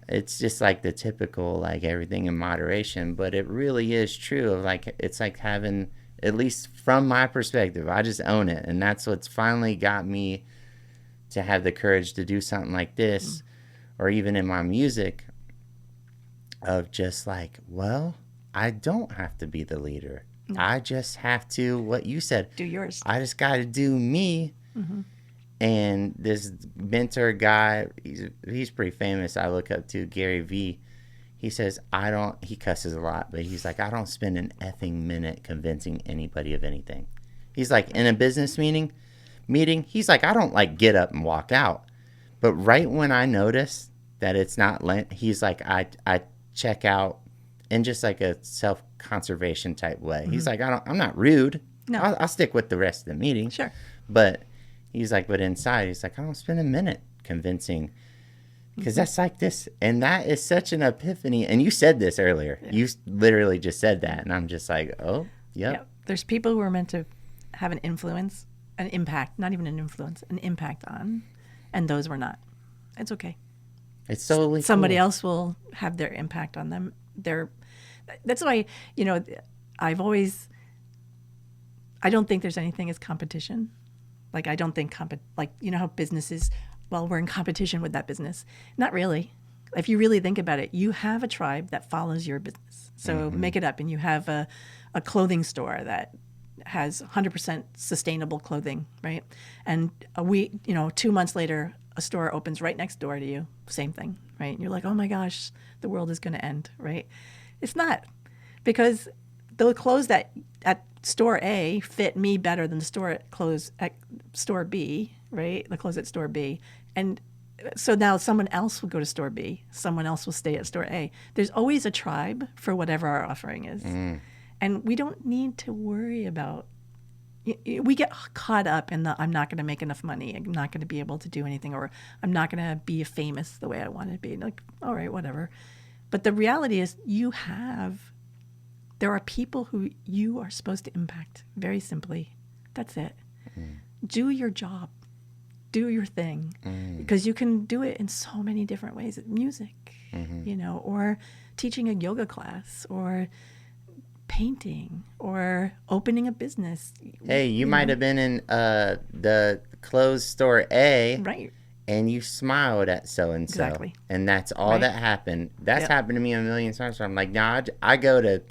it's just like the typical, like, everything in moderation. But it really is true of like, it's like having, at least from my perspective, I just own it, and that's what's finally got me to have the courage to do something like this, or even in my music, of just like, well, I don't have to be the leader. No. I just have to, what you said, do yours. I just got to do me. And this mentor guy, he's pretty famous, I look up to, Gary V. He says, he cusses a lot, but he's like, I don't spend an effing minute convincing anybody of anything. He's like, in a business meeting, he's like, I don't like get up and walk out. But right when I notice that it's not Lent, he's like, I check out in just like a self-conservation type way. He's like, I'm not rude. No. I'll stick with the rest of the meeting. Sure. But he's like, but inside, he's like, I don't spend a minute convincing, because that's like this. And that is such an epiphany. And you said this earlier. Yeah. You literally just said that. And I'm just like, oh, yep. There's people who are meant to have an influence, an impact, not even an influence, an impact on, and those were not. It's okay. It's totally somebody cool. else will have their impact on them. That's why, I don't think there's anything as competition. Like, I don't think, how businesses, well, we're in competition with that business. Not really. If you really think about it, you have a tribe that follows your business. So make it up, and you have a clothing store that has 100% sustainable clothing, right? And 2 months later, a store opens right next door to you. Same thing, right? And you're like, oh my gosh, the world is going to end, right? It's not, because the clothes that at store A fit me better than the clothes at store B, right? The clothes at store B. And so now someone else will go to store B. Someone else will stay at store A. There's always a tribe for whatever our offering is. And we don't need to worry about, we get caught up in I'm not going to make enough money. I'm not going to be able to do anything, or I'm not going to be famous the way I want to be. Like, all right, whatever. But the reality is there are people who you are supposed to impact, very simply. That's it. Do your job. Do your thing. Because you can do it in so many different ways. Music, or teaching a yoga class, or painting, or opening a business. Hey, you might have been in the clothes store A. Right. And you smiled at so-and-so. Exactly. And that's all that happened. That's happened to me a million times. So I'm like, nah, I go to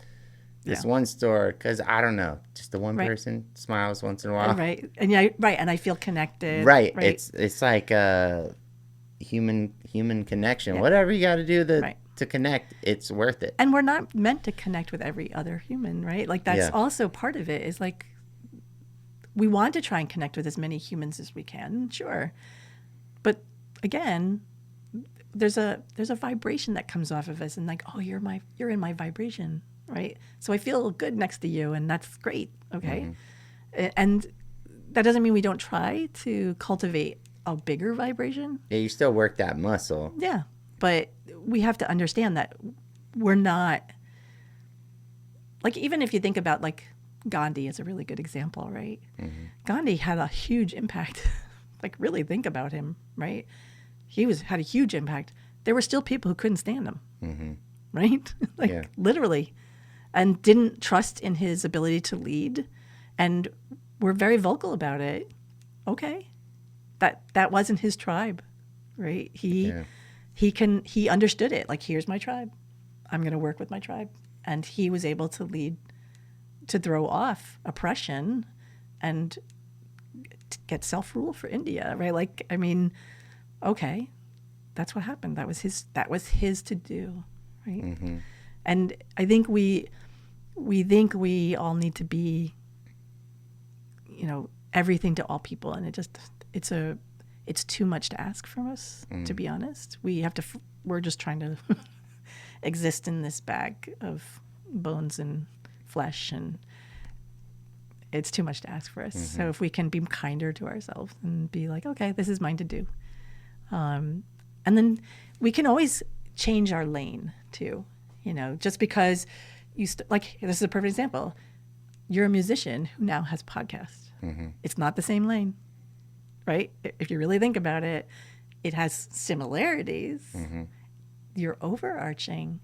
this one store because, I don't know, just the one person smiles once in a while. Right. And and I feel connected. Right. It's like a human connection. Yeah. Whatever Whatever you got to do to connect, it's worth it. And we're not meant to connect with every other human, right? Like, that's also part of it, is like, we want to try and connect with as many humans as we can, sure. But again, there's a vibration that comes off of us, and like, oh, you're in my vibration, right? So I feel good next to you, and that's great, okay? And that doesn't mean we don't try to cultivate a bigger vibration. Yeah, you still work that muscle. Yeah, but we have to understand that we're not, like, even if you think about, like, Gandhi is a really good example, right? Gandhi had a huge impact. Like, really think about him, right? He had a huge impact. There were still people who couldn't stand him, right? Literally, and didn't trust in his ability to lead, and were very vocal about it. Okay, that wasn't his tribe, right? He understood it. Like, here's my tribe. I'm going to work with my tribe, and he was able to lead, to throw off oppression, and get self-rule for India, right? Like, I mean, okay, that's what happened. That was his to do, right? And I think we think we all need to be, everything to all people, and it's too much to ask from us, to be honest. We're just trying to exist in this bag of bones and flesh, and it's too much to ask for us. So if we can be kinder to ourselves and be like, okay, this is mine to do. And then we can always change our lane too, just because like, this is a perfect example. You're a musician who now has podcasts. It's not the same lane, right? If you really think about it, it has similarities. Your overarching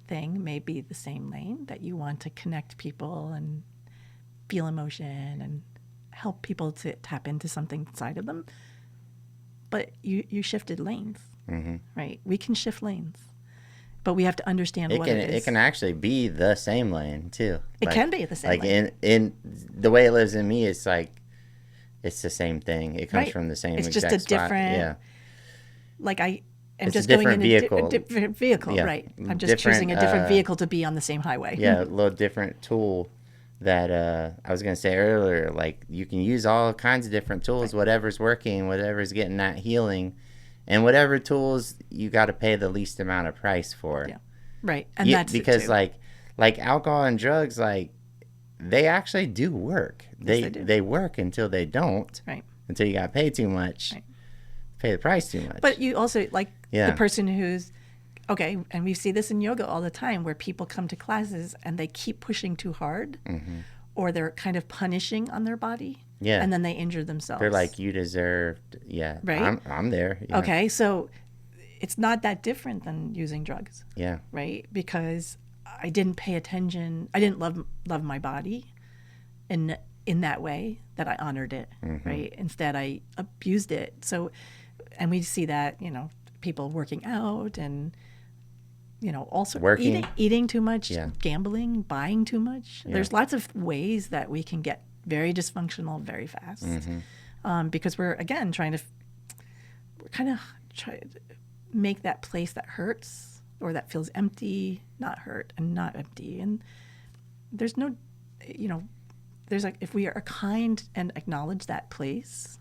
thing may be the same lane, that you want to connect people and feel emotion and help people to tap into something inside of them. But you shifted lanes, right? We can shift lanes, but we have to understand what it is. It can actually be the same lane too. It can be the same lane. Like, in the way it lives in me, it's like, it's the same thing. It comes from the same exact spot. It's just a different, like, I'm it's just a going in vehicle. a different vehicle, right? I'm just choosing a different vehicle to be on the same highway. Yeah, a little different tool that I was going to say earlier. Like, you can use all kinds of different tools, whatever's working, whatever's getting that healing, and whatever tools you got to pay the least amount of price for. Yeah, right. And that's because it too. like alcohol and drugs, like, they actually do work. They work until they don't. Right. Until you got to pay too much. Right. Pay the price too much. But you also, like, the person who's, okay, and we see this in yoga all the time, where people come to classes and they keep pushing too hard, or they're kind of punishing on their body, and then they injure themselves. They're like, you deserved, right? I'm there. Okay, so it's not that different than using drugs. Yeah. Right? Because I didn't pay attention. I didn't love my body in that way that I honored it, right? Instead, I abused it. So, and we see that, people working out and, also eating too much, gambling, buying too much. Yeah. There's lots of ways that we can get very dysfunctional very fast because we're, again, trying to make that place that hurts or that feels empty, not hurt and not empty. And there's no, there's like, if we are kind and acknowledge that place,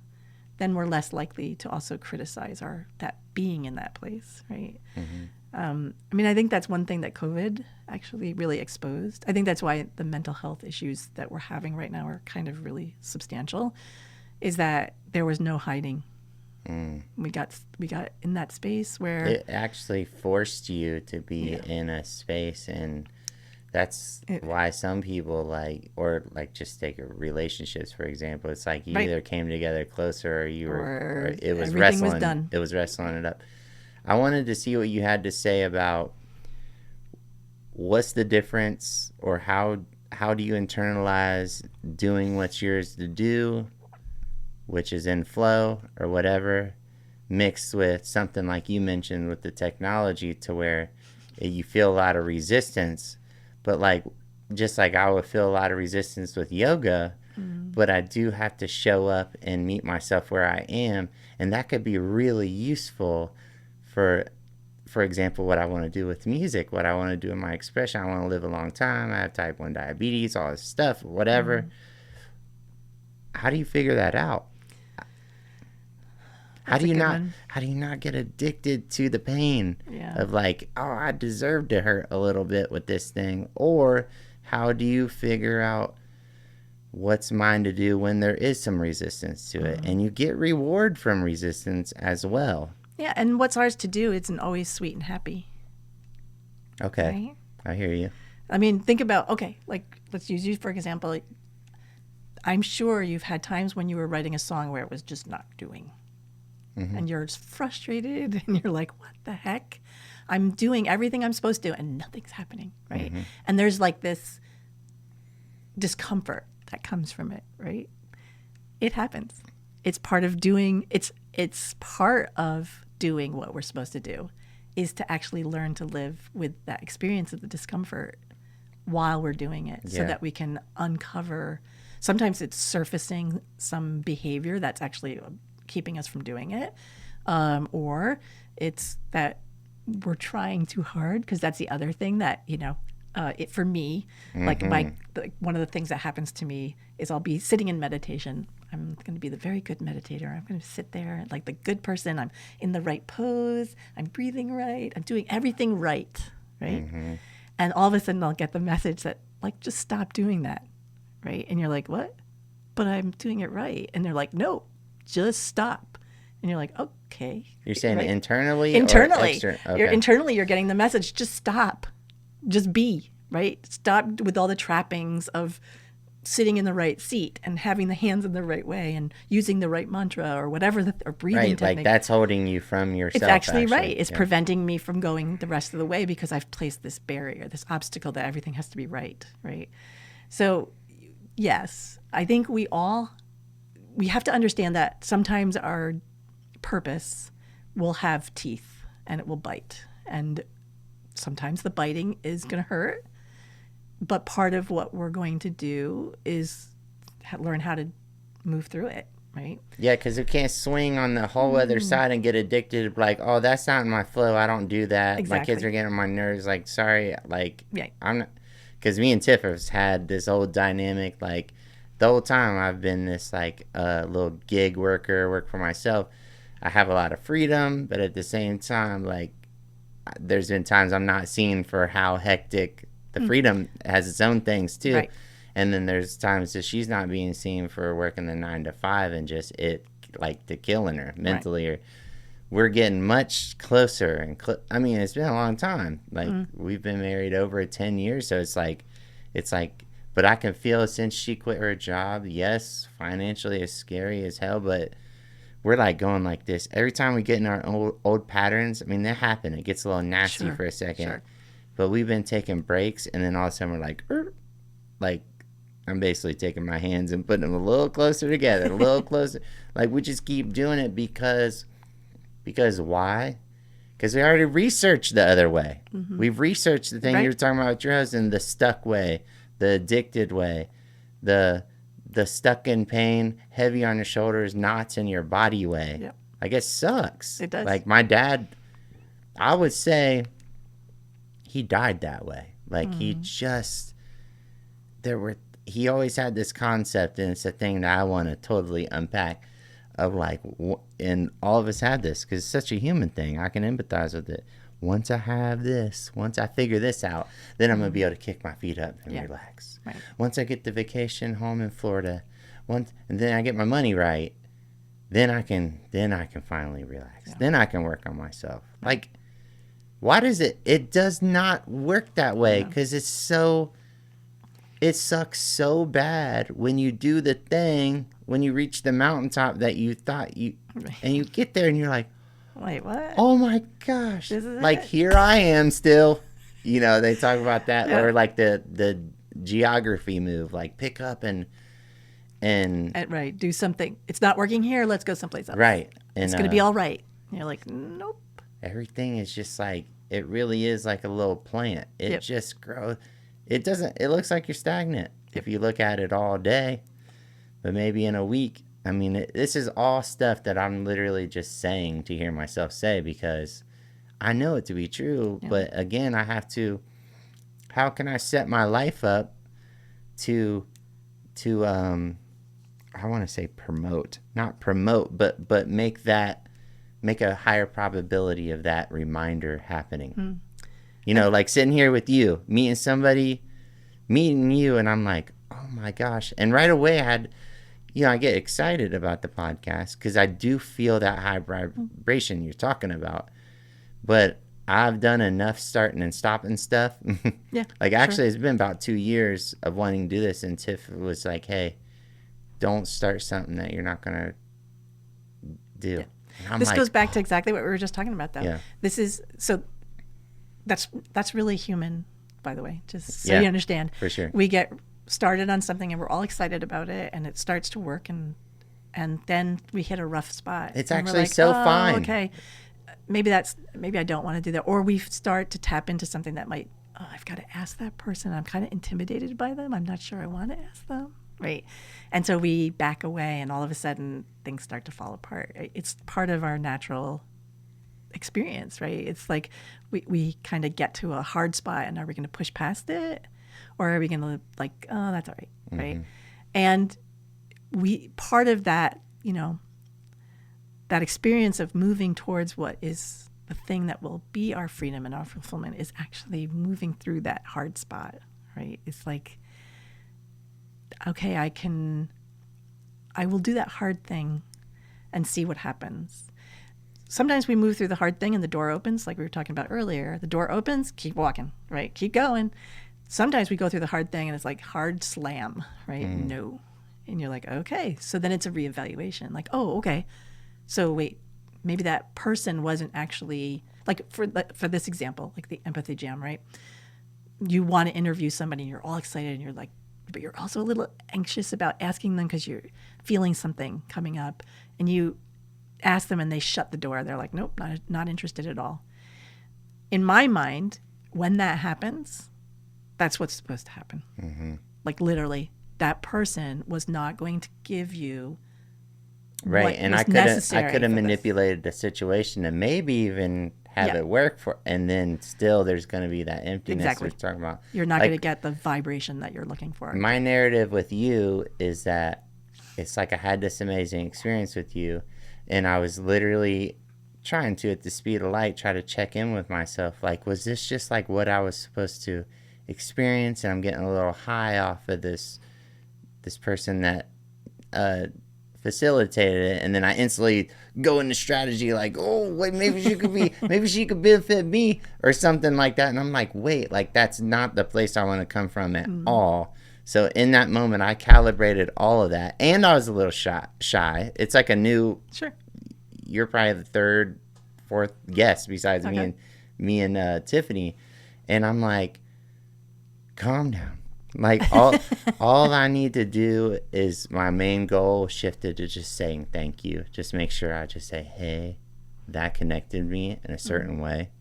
then we're less likely to also criticize that being in that place, right? I think that's one thing that COVID actually really exposed. I think that's why the mental health issues that we're having right now are kind of really substantial, is that there was no hiding. We got in that space where it actually forced you to be in a space, and that's why some people just take relationships, for example. It's like you either came together closer or you were, or it was wrestling. Was done. It was wrestling it up. I wanted to see what you had to say about what's the difference, or how do you internalize doing what's yours to do, which is in flow or whatever, mixed with something like you mentioned with the technology, to where you feel a lot of resistance. But just like I would feel a lot of resistance with yoga, but I do have to show up and meet myself where I am. And that could be really useful for example, what I want to do with music, what I want to do in my expression. I want to live a long time. I have type 1 diabetes, all this stuff, whatever. How do you figure that out? How do you not get addicted to the pain of I deserve to hurt a little bit with this thing? Or how do you figure out what's mine to do when there is some resistance to it? And you get reward from resistance as well. Yeah, and what's ours to do isn't always sweet and happy. Okay, right? I hear you. Think about, let's use you for example. I'm sure you've had times when you were writing a song where it was just not doing. And you're just frustrated and you're like, what the heck? I'm doing everything I'm supposed to and nothing's happening, right? And there's this discomfort that comes from it, right? It happens. It's part of doing, it's part of doing what we're supposed to do, is to actually learn to live with that experience of the discomfort while we're doing it, so that we can uncover. Sometimes it's surfacing some behavior that's actually keeping us from doing it, or it's that we're trying too hard, because that's the other thing that for me, one of the things that happens to me is I'll be sitting in meditation. I'm going to be the very good meditator. I'm going to sit there like the good person. I'm in the right pose. I'm breathing right. I'm doing everything right, right? And all of a sudden I'll get the message that just stop doing that, right? And you're like, what? But I'm doing it right. And they're like, no, just stop. And you're like, okay. You're saying it internally? Internally. Or okay. Internally, you're getting the message, just stop. Just be, right? Stop with all the trappings of sitting in the right seat and having the hands in the right way and using the right mantra or whatever, or breathing technique. That's holding you from yourself. It's actually right. It's preventing me from going the rest of the way, because I've placed this barrier, this obstacle that everything has to be right, right? So, yes, I think we have to understand that sometimes our purpose will have teeth and it will bite. And sometimes the biting is going to hurt. But part of what we're going to do is learn how to move through it, right? Yeah, because we can't swing on the whole other side and get addicted. Oh, that's not in my flow. I don't do that. Exactly. My kids are getting on my nerves. Sorry. Yeah. I'm not. Because me and Tiff have had this old dynamic. The whole time I've been this little gig worker, work for myself. I have a lot of freedom, but at the same time, there's been times I'm not seen for how hectic. The freedom has its own things too. Right. And then there's times that she's not being seen for working the 9 to 5 and just to killing her mentally. Right. Or we're getting much closer. And it's been a long time. We've been married over 10 years. So it's but I can feel since she quit her job, yes, financially it's scary as hell, but we're like going like this. Every time we get in our old patterns, I mean, they happen. It gets a little nasty for a second. Sure. But we've been taking breaks, and then all of a sudden we're like I'm basically taking my hands and putting them a little closer together, a little closer. Like we just keep doing it because why? Because we already researched the other way. Mm-hmm. We've researched the thing you were talking about with your husband, the stuck way, the addicted way, the stuck in pain, heavy on your shoulders, knots in your body way. Yep. Like it sucks. It does. Like my dad, I would say he died that way. Like he always had this concept, and it's a thing that I want to totally unpack of like, and all of us had this because it's such a human thing. I can empathize with it. Once I figure this out, then I'm going to be able to kick my feet up and relax. Right. Once I get the vacation home in Florida, and then I get my money right, then I can finally relax. Yeah. Then I can work on myself. Like, why does it does not work that way? Because it sucks so bad when you do the thing, when you reach the mountaintop that you thought and you get there and you're like, wait, what? Oh my gosh. This is like, it? Here I am still. They talk about that. Or like the geography move, like pick up and right, do something. It's not working here. Let's go someplace else. Right. And it's going to be all right. And you're like, nope. Everything is just like, it really is like a little plant. It just grows. It looks like you're stagnant if you look at it all day, but maybe in a week. I mean, this is all stuff that I'm literally just saying to hear myself say because I know it to be true. Yeah. But again, how can I set my life up to I want to say not promote, but make a higher probability of that reminder happening. Like sitting here with you, meeting you, and I'm like, oh my gosh. And right away I get excited about the podcast because I do feel that high vibration you're talking about. But I've done enough starting and stopping stuff. Yeah. Actually, It's been about 2 years of wanting to do this, and Tiff was like, hey, don't start something that you're not going to do. Yeah. This goes back to exactly what we were just talking about, though. Yeah. This is that's really human, by the way, just so you understand. For sure. We get started on something and we're all excited about it and it starts to work and then we hit a rough spot. It's actually fine. Okay. Maybe I don't want to do that. Or we start to tap into something that might, I've got to ask that person. I'm kind of intimidated by them. I'm not sure I want to ask them. Right. And so we back away and all of a sudden things start to fall apart. It's part of our natural experience, right? It's like we kind of get to a hard spot and are we going to push past it? Or are we going to like, oh, that's all right, right? And part of that, that experience of moving towards what is the thing that will be our freedom and our fulfillment is actually moving through that hard spot, right? It's like, okay, I will do that hard thing and see what happens. Sometimes we move through the hard thing and the door opens, like we were talking about earlier. The door opens, keep walking, right? Keep going. Sometimes we go through the hard thing and it's like hard slam, right? No. And you're like, okay. So then it's a reevaluation. Like, oh, okay. So wait, maybe that person wasn't actually, like for this example, like the empathy jam, right? You want to interview somebody and you're all excited and you're like, but you're also a little anxious about asking them because you're feeling something coming up and you ask them and they shut the door. They're like, nope, not interested at all. In my mind, when that happens, that's what's supposed to happen. Mm-hmm. Like literally, that person was not going to give you right. And I could have manipulated the situation and maybe even have it work for, and then still there's going to be that emptiness we're talking about. You're not going to get the vibration that you're looking for. My narrative with you is that it's like I had this amazing experience with you, and I was literally trying to, at the speed of light, try to check in with myself. Like, was this just like what I was supposed to experience? And I'm getting a little high off of this person that facilitated it, and then I instantly go into strategy like, oh wait, maybe she could benefit me or something like that. And I'm like, wait, like that's not the place I want to come from at all. So in that moment, I calibrated all of that, and I was a little shy. It's like a new you're probably the third, fourth guest besides Okay. me and Tiffany. And I'm like, calm down. Like all I need to do is my main goal shifted to just saying thank you. Just make sure I just say, hey, that connected me in a certain way,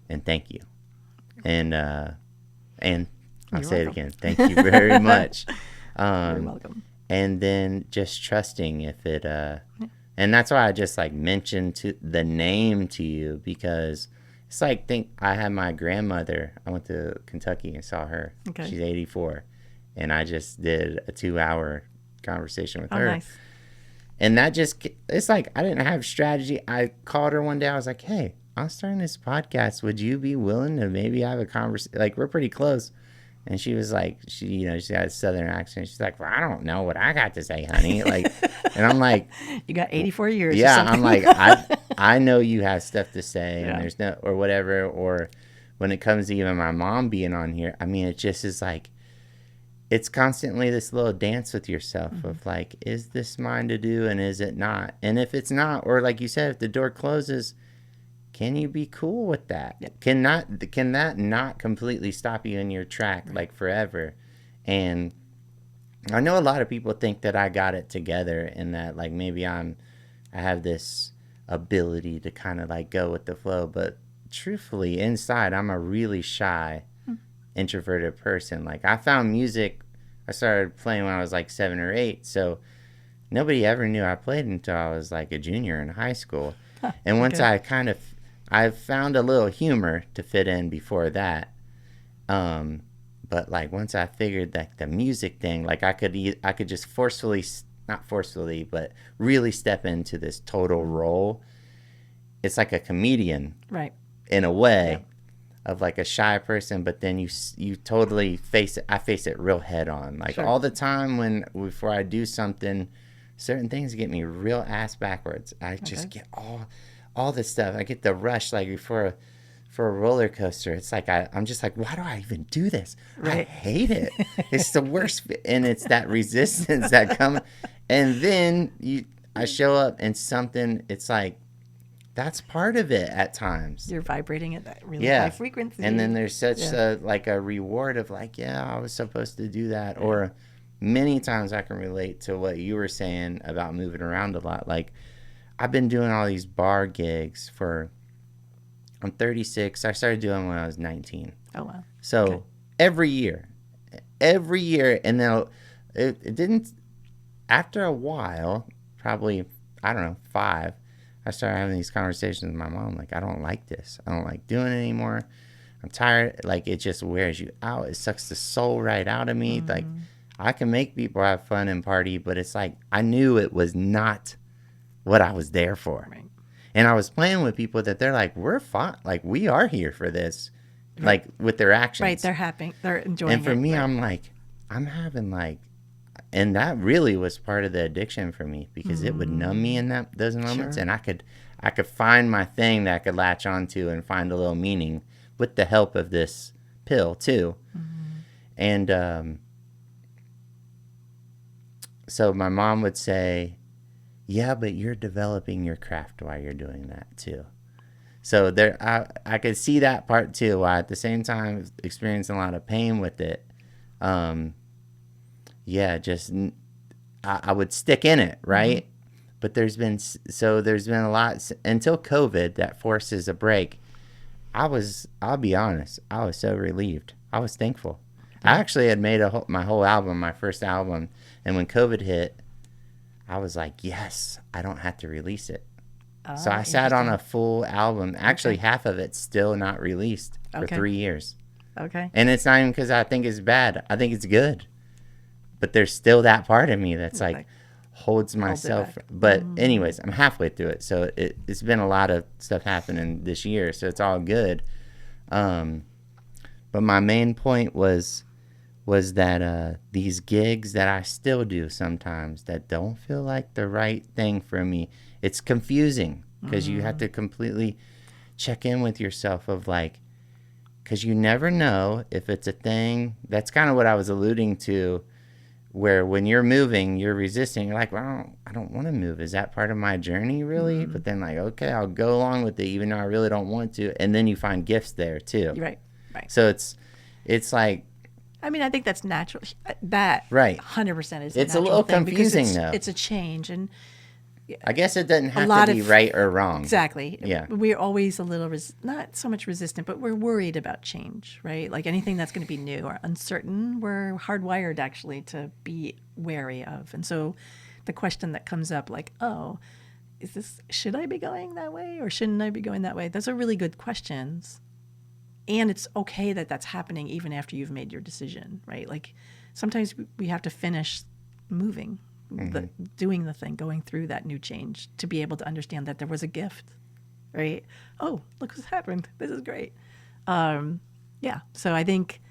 and thank you. And I'll You're say it welcome. again. Thank you very much. You're welcome. And then just trusting if it and that's why I just like mentioned to the name to you, because it's like, think I had my grandmother. I went to Kentucky and saw her. Okay. She's 84, and I just did a 2-hour conversation with Oh, her. nice. And that just, it's like, I didn't have strategy. I called her one day. I was like, hey, I'm starting this podcast. Would you be willing to maybe have a conversation? Like, we're pretty close. And she was like, she got a Southern accent. She's like, well, I don't know what I got to say, honey. Like, and I'm like, You got 84 years. or yeah, something. I'm like, I know you have stuff to say, and Yeah. there's no, or whatever. Or when it comes to even my mom being on here, I mean, it just is like, it's constantly this little dance with yourself of like, is this mine to do, and is it not? And if it's not, or like you said, if the door closes, can you be cool with that? Yep. Can that not completely stop you in your track like forever? And I know a lot of people think that I got it together, and that like maybe I have this ability to kind of like go with the flow, but truthfully inside I'm a really shy introverted person. Like, I found music, I started playing when I was like 7 or 8, so nobody ever knew I played until I was like a junior in high school. And once Okay. I found a little humor to fit in before that. But like once I figured that the music thing, like I could just not forcefully, but really step into this total role. It's like a comedian Right. in a way. Yeah. Of like a shy person, but then you totally face it. I face it real head on. Like Sure. all the time before I do something, certain things get me real ass backwards. I just get all this stuff. I get the rush like for a roller coaster. It's like I'm just like, why do I even do this? I Right. hate it. It's the worst, and it's that resistance that comes. And then I show up and something. It's like, that's part of it at times. You're vibrating at that really Yeah. high frequency. And then there's such Yeah. a reward of like, yeah, I was supposed to do that. Or many times I can relate to what you were saying about moving around a lot. Like, I've been doing all these bar gigs I'm 36. I started doing them when I was 19. Oh, wow. So Okay. every year, and then it didn't, after a while, probably, I don't know, 5, I started having these conversations with my mom. Like, I don't like this. I don't like doing it anymore. I'm tired. Like, it just wears you out. It sucks the soul right out of me. Like, I can make people have fun and party, but it's like, I knew it was not what I was there for. Right. And I was playing with people that they're like, we're fine. Like, we are here for this. Like, with their actions. Right. They're happy. They're enjoying it. And for me, right. I'm like, I'm having like, and that really was part of the addiction for me, because it would numb me in those moments. Sure. And I could find my thing that I could latch onto and find a little meaning with the help of this pill too. And so my mom would say, yeah, but you're developing your craft while you're doing that too. So I could see that part too, while at the same time experiencing a lot of pain with it. I would stick in it, right? But there's been a lot until COVID that forces a break. I'll be honest, I was so relieved. I was thankful. I actually had made my whole album, my first album, and when COVID hit, I was like, yes, I don't have to release it. So I sat on a full album. Actually, half of it's still not released for 3 years. Okay. And it's not even because I think it's bad. I think it's good. But there's still that part of me that's like holds myself. back. But anyways, I'm halfway through it. So it's been a lot of stuff happening this year. So it's all good. But my main point was that these gigs that I still do sometimes that don't feel like the right thing for me, it's confusing because you have to completely check in with yourself of like, because you never know if it's a thing. That's kind of what I was alluding to where when you're moving, you're resisting. You're like, well, I don't want to move. Is that part of my journey, really? But then, like, okay, I'll go along with it, even though I really don't want to. And then you find gifts there too. Right. So it's like, I mean, I think that's natural. That right, 100% is. It's a little confusing though. It's a change, and I guess it doesn't have to be right or wrong. Exactly. Yeah. We're always a little, not so much resistant, but we're worried about change, right? Like anything that's going to be new or uncertain, we're hardwired actually to be wary of. And so the question that comes up like, oh, should I be going that way or shouldn't I be going that way? Those are really good questions. And it's okay that that's happening even after you've made your decision, right? Like sometimes we have to finish moving. Doing the thing, going through that new change to be able to understand that there was a gift, right? Oh, look what's happened. This is great. Yeah. So I think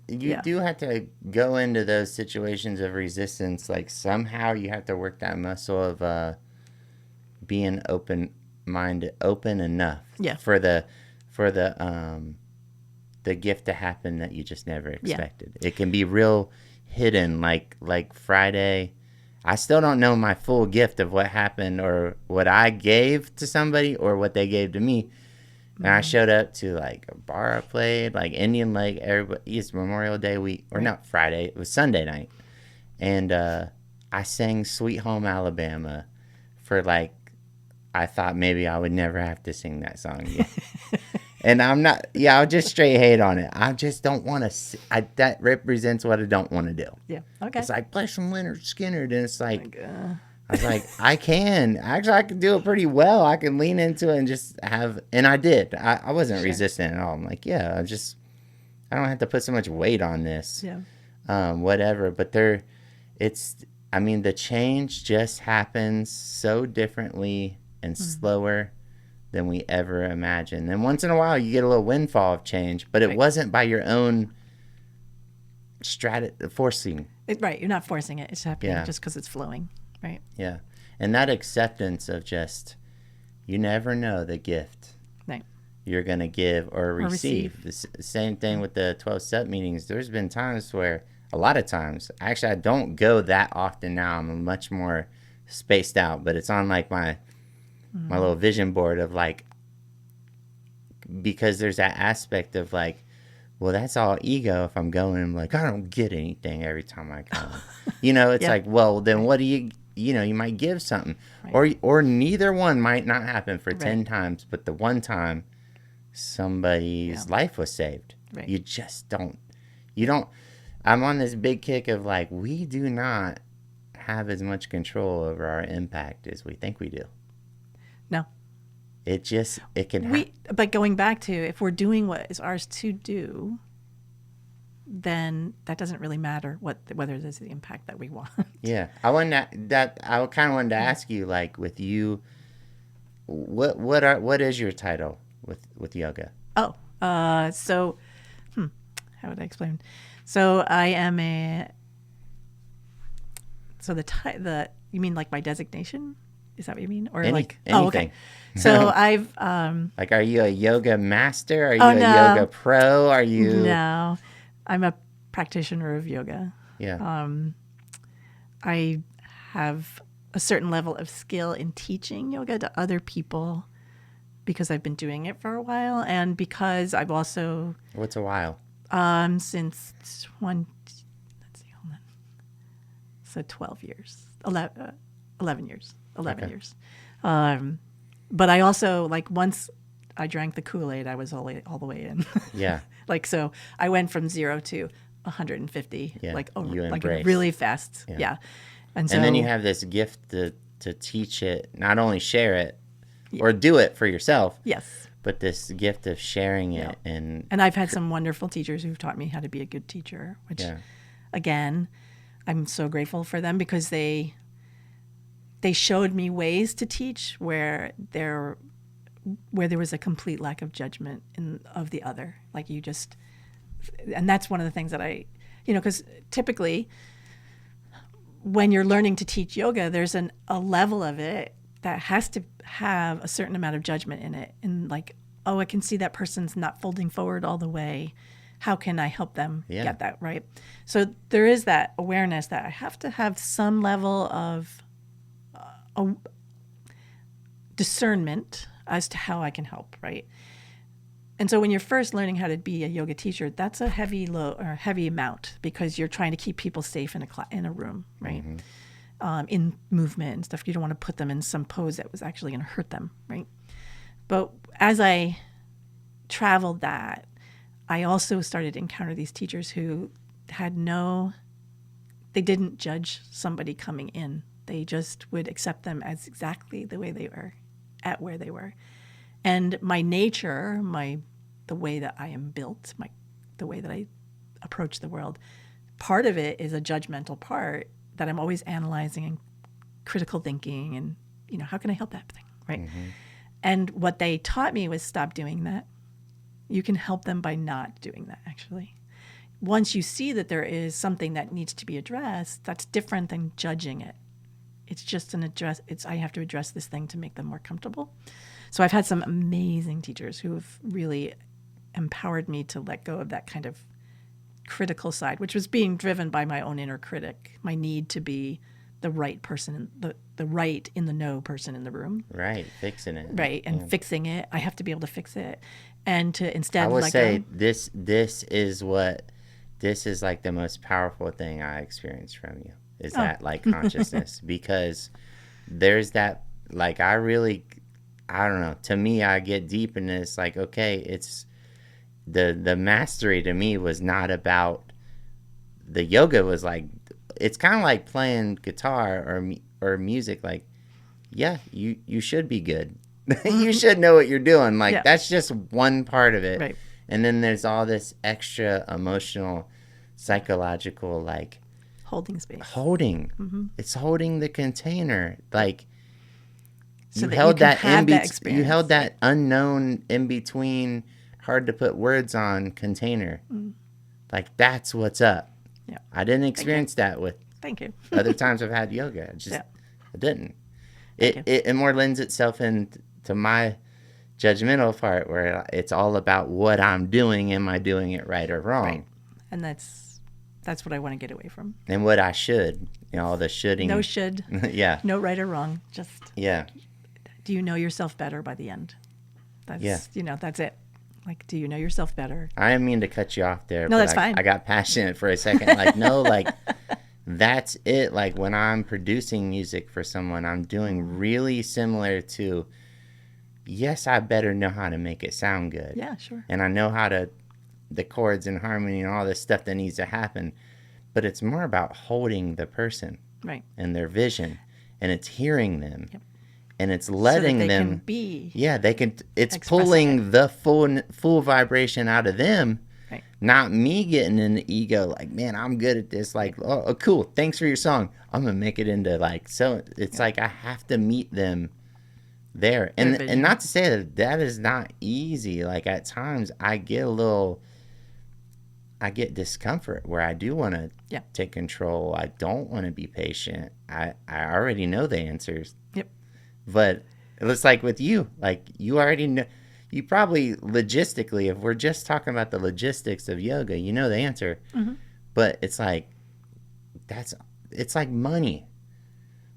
you do have to go into those situations of resistance. Like somehow you have to work that muscle of being open-minded, open enough for the gift to happen that you just never expected. It can be real hidden, like Friday. I still don't know my full gift of what happened or what I gave to somebody or what they gave to me. And I showed up to like a bar I played, like Indian Lake, it's Memorial Day week, or not Friday, it was Sunday night. And I sang Sweet Home Alabama for like, I thought maybe I would never have to sing that song again. And I'm not, I'll just straight hate on it. I just don't want to, that represents what I don't want to do. Yeah, okay. It's like, play some Leonard Skinner. And it's like, I was like, I can do it pretty well. I can lean into it and just and I did. I wasn't resistant at all. I'm like, I don't have to put so much weight on this. Yeah. Whatever. But the change just happens so differently and slower than we ever imagined. And once in a while you get a little windfall of change, but it wasn't by your own forcing. Right, you're not forcing it. It's happening just because it's flowing, right? Yeah. And that acceptance of just, you never know the gift you're going to give or receive. The same thing with the 12-step meetings. There's been times where, a lot of times, actually I don't go that often now. I'm much more spaced out, but it's on like my little vision board of like, because there's that aspect of like, well, that's all ego if I'm going. I'm like, I don't get anything every time I come. It's like, well, then what do you might give something. Or neither one might not happen for 10 times, but the one time somebody's life was saved. Right. You just don't. I'm on this big kick of like, we do not have as much control over our impact as we think we do. No. It can happen. But going back to, if we're doing what is ours to do, then that doesn't really matter whether there's the impact that we want. Yeah. I kind of wanted to ask you, like, with you, what is your title with yoga? Oh, so how would I explain? So I am you mean like my designation? Is that what you mean? Or anything. Oh, okay. So I've like, are you a yoga master? Are you a yoga pro? Are you? No, I'm a practitioner of yoga. Yeah. I have a certain level of skill in teaching yoga to other people because I've been doing it for a while, and because I've also. What's a while? Since 12 years, 11 years. 11 years. But I also, like, once I drank the Kool-Aid, I was all the way in. Yeah. Like, so I went from 0 to 150, really fast. Yeah. And then you have this gift to teach it, not only share it or do it for yourself. Yes. But this gift of sharing it. And I've had some wonderful teachers who've taught me how to be a good teacher, which, again, I'm so grateful for them because they showed me ways to teach where there was a complete lack of judgment of the other. Like and that's one of the things that because typically when you're learning to teach yoga, there's a level of it that has to have a certain amount of judgment in it. And like, oh, I can see that person's not folding forward all the way. how can I help them Yeah. get that right? So there is that awareness that I have to have some level of discernment as to how I can help, right? And so when you're first learning how to be a yoga teacher, that's a heavy amount because you're trying to keep people safe in a room, right? In movement and stuff. You don't want to put them in some pose that was actually going to hurt them, right? But as I traveled that, I also started to encounter these teachers who they didn't judge somebody coming in. They just would accept them as exactly the way they were, at where they were. And my nature, the way that I am built, the way that I approach the world, part of it is a judgmental part that I'm always analyzing and critical thinking and, how can I help that thing, right? And what they taught me was stop doing that. You can help them by not doing that, actually. Once you see that there is something that needs to be addressed, that's different than judging it. It's just I have to address this thing to make them more comfortable. So I've had some amazing teachers who have really empowered me to let go of that kind of critical side, which was being driven by my own inner critic, my need to be the right person, the right in the know person in the room. Right, fixing it. Right, and fixing it. I have to be able to fix it. And to instead I would let say go. this is like the most powerful thing I experienced from you is that like consciousness because there's that like I don't know, to me I get deep in this like okay, it's the mastery to me was not about the yoga was like it's kind of like playing guitar or music like yeah, you should be good. You should know what you're doing. Like that's just one part of it. Right. And then there's all this extra emotional, psychological, like Holding space. It's holding the container. Like So you that held you can that have that you experience. held that unknown in between, hard to put words on container. Like that's what's up. Yeah. I didn't experience that with Thank you. other times I've had yoga. I didn't. It more lends itself into my judgmental part where it's all about what I'm doing. Am I doing it right or wrong? Right. And that's what I want to get away from. And what I should. All the shoulding. No should. Yeah. No right or wrong. Just Yeah. do you know yourself better by the end? That's that's it. Like, do you know yourself better? I didn't mean to cut you off there. No, but that's fine. I got passionate for a second. Like, no, like, that's it. Like, when I'm producing music for someone, I'm doing really similar to, yes, I better know how to make it sound good. Yeah, sure. And I know how to, the chords and harmony and all this stuff that needs to happen. But it's more about holding the person. Right. And their vision. And it's hearing them. Yep. And it's letting so that they them can be. Yeah, they can. It's expressing pulling the full vibration out of them, right. Not me getting in the ego. Like, man, I'm good at this. Like, oh, cool. Thanks for your song. I'm gonna make it into like so. It's like I have to meet them there, and not to say that is not easy. Like at times, I get discomfort where I do want to take control. I don't want to be patient. I already know the answers. Yep. But it looks like with you, like you already know, you probably logistically, if we're just talking about the logistics of yoga, you know the answer. Mm-hmm. But it's like, it's like money.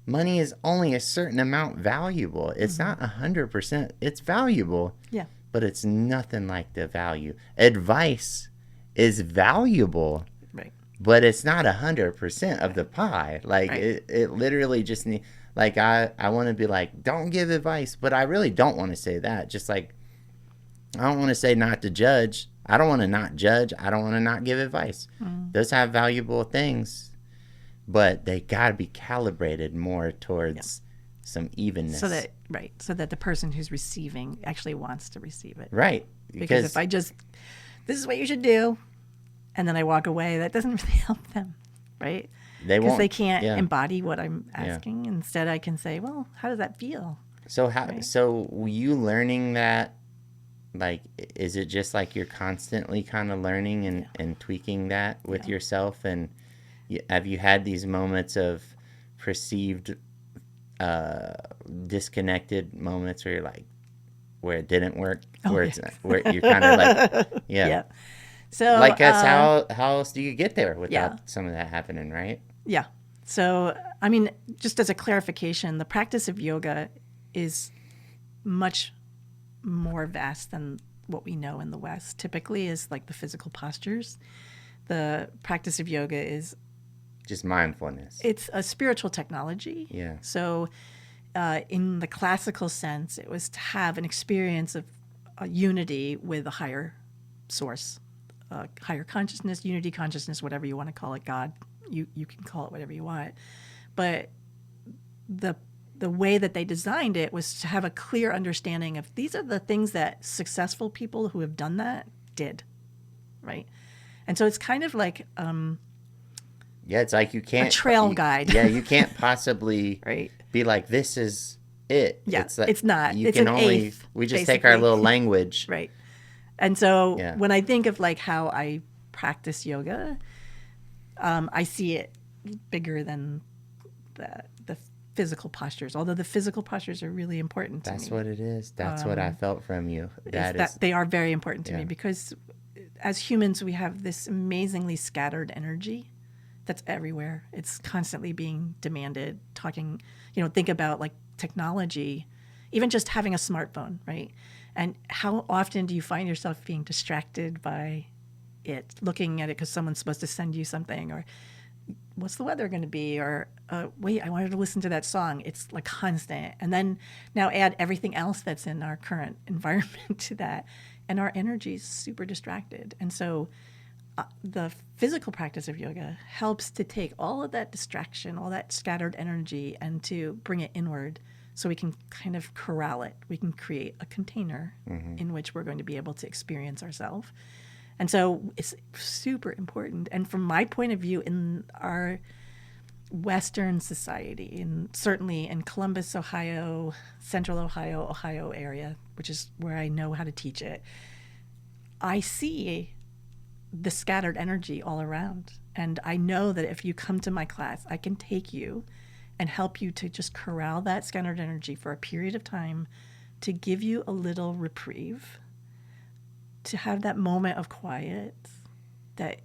Money is only a certain amount valuable. It's not 100%. It's valuable. Yeah. But it's nothing like the value. Advice is valuable. Right. But it's not 100% of the pie. Like it literally just needs. Like, I want to be like, don't give advice, but I really don't want to say that. Just like, I don't want to say not to judge. I don't want to not judge. I don't want to not give advice. Those have valuable things, but they got to be calibrated more towards some evenness. So that the person who's receiving actually wants to receive it. Right. Because if I just, this is what you should do, and then I walk away, that doesn't really help them, right? Because they can't embody what I'm asking. Instead, I can say, well, how does that feel? So so were you learning that, like, is it just like you're constantly kind of learning and tweaking that with yourself? And have you had these moments of perceived disconnected moments where you're like, where it didn't work, where you're kind of like, So like us, how else do you get there without yeah. some of that happening, right? Yeah. So, I mean, just as a clarification, the practice of yoga is much more vast than what we know in the West. Typically is like the physical postures. The practice of yoga is Just mindfulness. it's a spiritual technology. Yeah. So, in the classical sense, it was to have an experience of unity with a higher source, higher consciousness, unity consciousness, whatever you want to call it, God. You can call it whatever you want. But the way that they designed it was to have a clear understanding of these are the things that successful people who have done that did, right? And so it's kind of like Yeah, it's like you can't... a trail guide. Yeah, you can't possibly right? be like, this is it. Yeah, like, it's not. You It's can an only... eighth, we just take our basically. little language. Right. And so Yeah. when I think of like how I practice yoga, I see it bigger than the physical postures, although the physical postures are really important to That's me. what it is. That's what I felt from you. That they are very important to me Yeah. because as humans, we have this amazingly scattered energy that's everywhere. It's constantly being demanded, talking, think about like technology, even just having a smartphone, right? And how often do you find yourself being distracted by it, looking at it because someone's supposed to send you something, or what's the weather going to be, or wait, I wanted to listen to that song. It's like constant. And then now add everything else that's in our current environment to that, and our energy is super distracted. And so the physical practice of yoga helps to take all of that distraction, all that scattered energy, and to bring it inward so we can kind of corral it. We can create a container in which we're going to be able to experience ourselves. And so it's super important. And from my point of view, in our Western society, and certainly in Columbus, Ohio, Central Ohio area, which is where I know how to teach it, I see the scattered energy all around. And I know that if you come to my class, I can take you and help you to just corral that scattered energy for a period of time to give you a little reprieve, to have that moment of quiet, that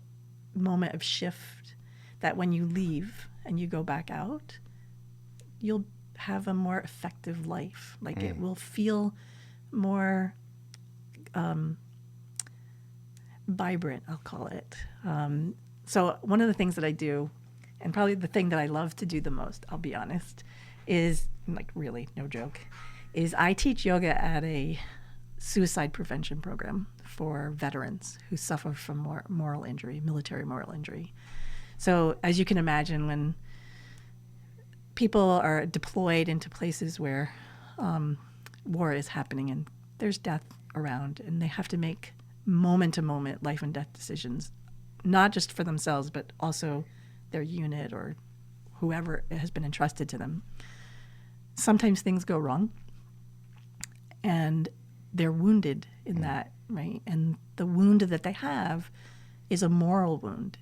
moment of shift, that when you leave and you go back out, you'll have a more effective life. Like it will feel more vibrant, I'll call it. So one of the things that I do, and probably the thing that I love to do the most, I'll be honest, is, like really, no joke, is I teach yoga at a suicide prevention program for veterans who suffer from moral injury, military moral injury. So as you can imagine, when people are deployed into places where war is happening and there's death around, and they have to make moment-to-moment life and death decisions, not just for themselves, but also their unit or whoever has been entrusted to them. Sometimes things go wrong, and they're wounded in that, right? And the wound that they have is a moral wound.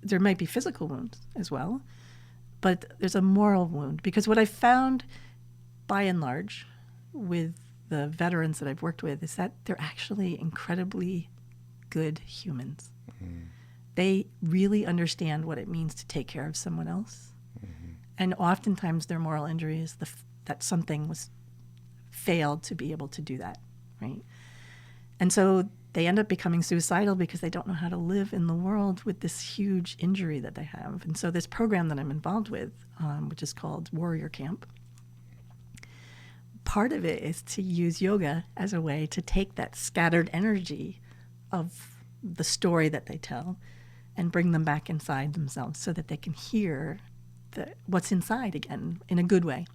There might be physical wounds as well, but there's a moral wound. Because what I found, by and large, with the veterans that I've worked with, is that they're actually incredibly good humans. They really understand what it means to take care of someone else. And oftentimes their moral injury is that something was failed to be able to do that, right? And so they end up becoming suicidal because they don't know how to live in the world with this huge injury that they have. And so this program that I'm involved with, which is called Warrior Camp, part of it is to use yoga as a way to take that scattered energy of the story that they tell and bring them back inside themselves so that they can hear what's inside again in a good way.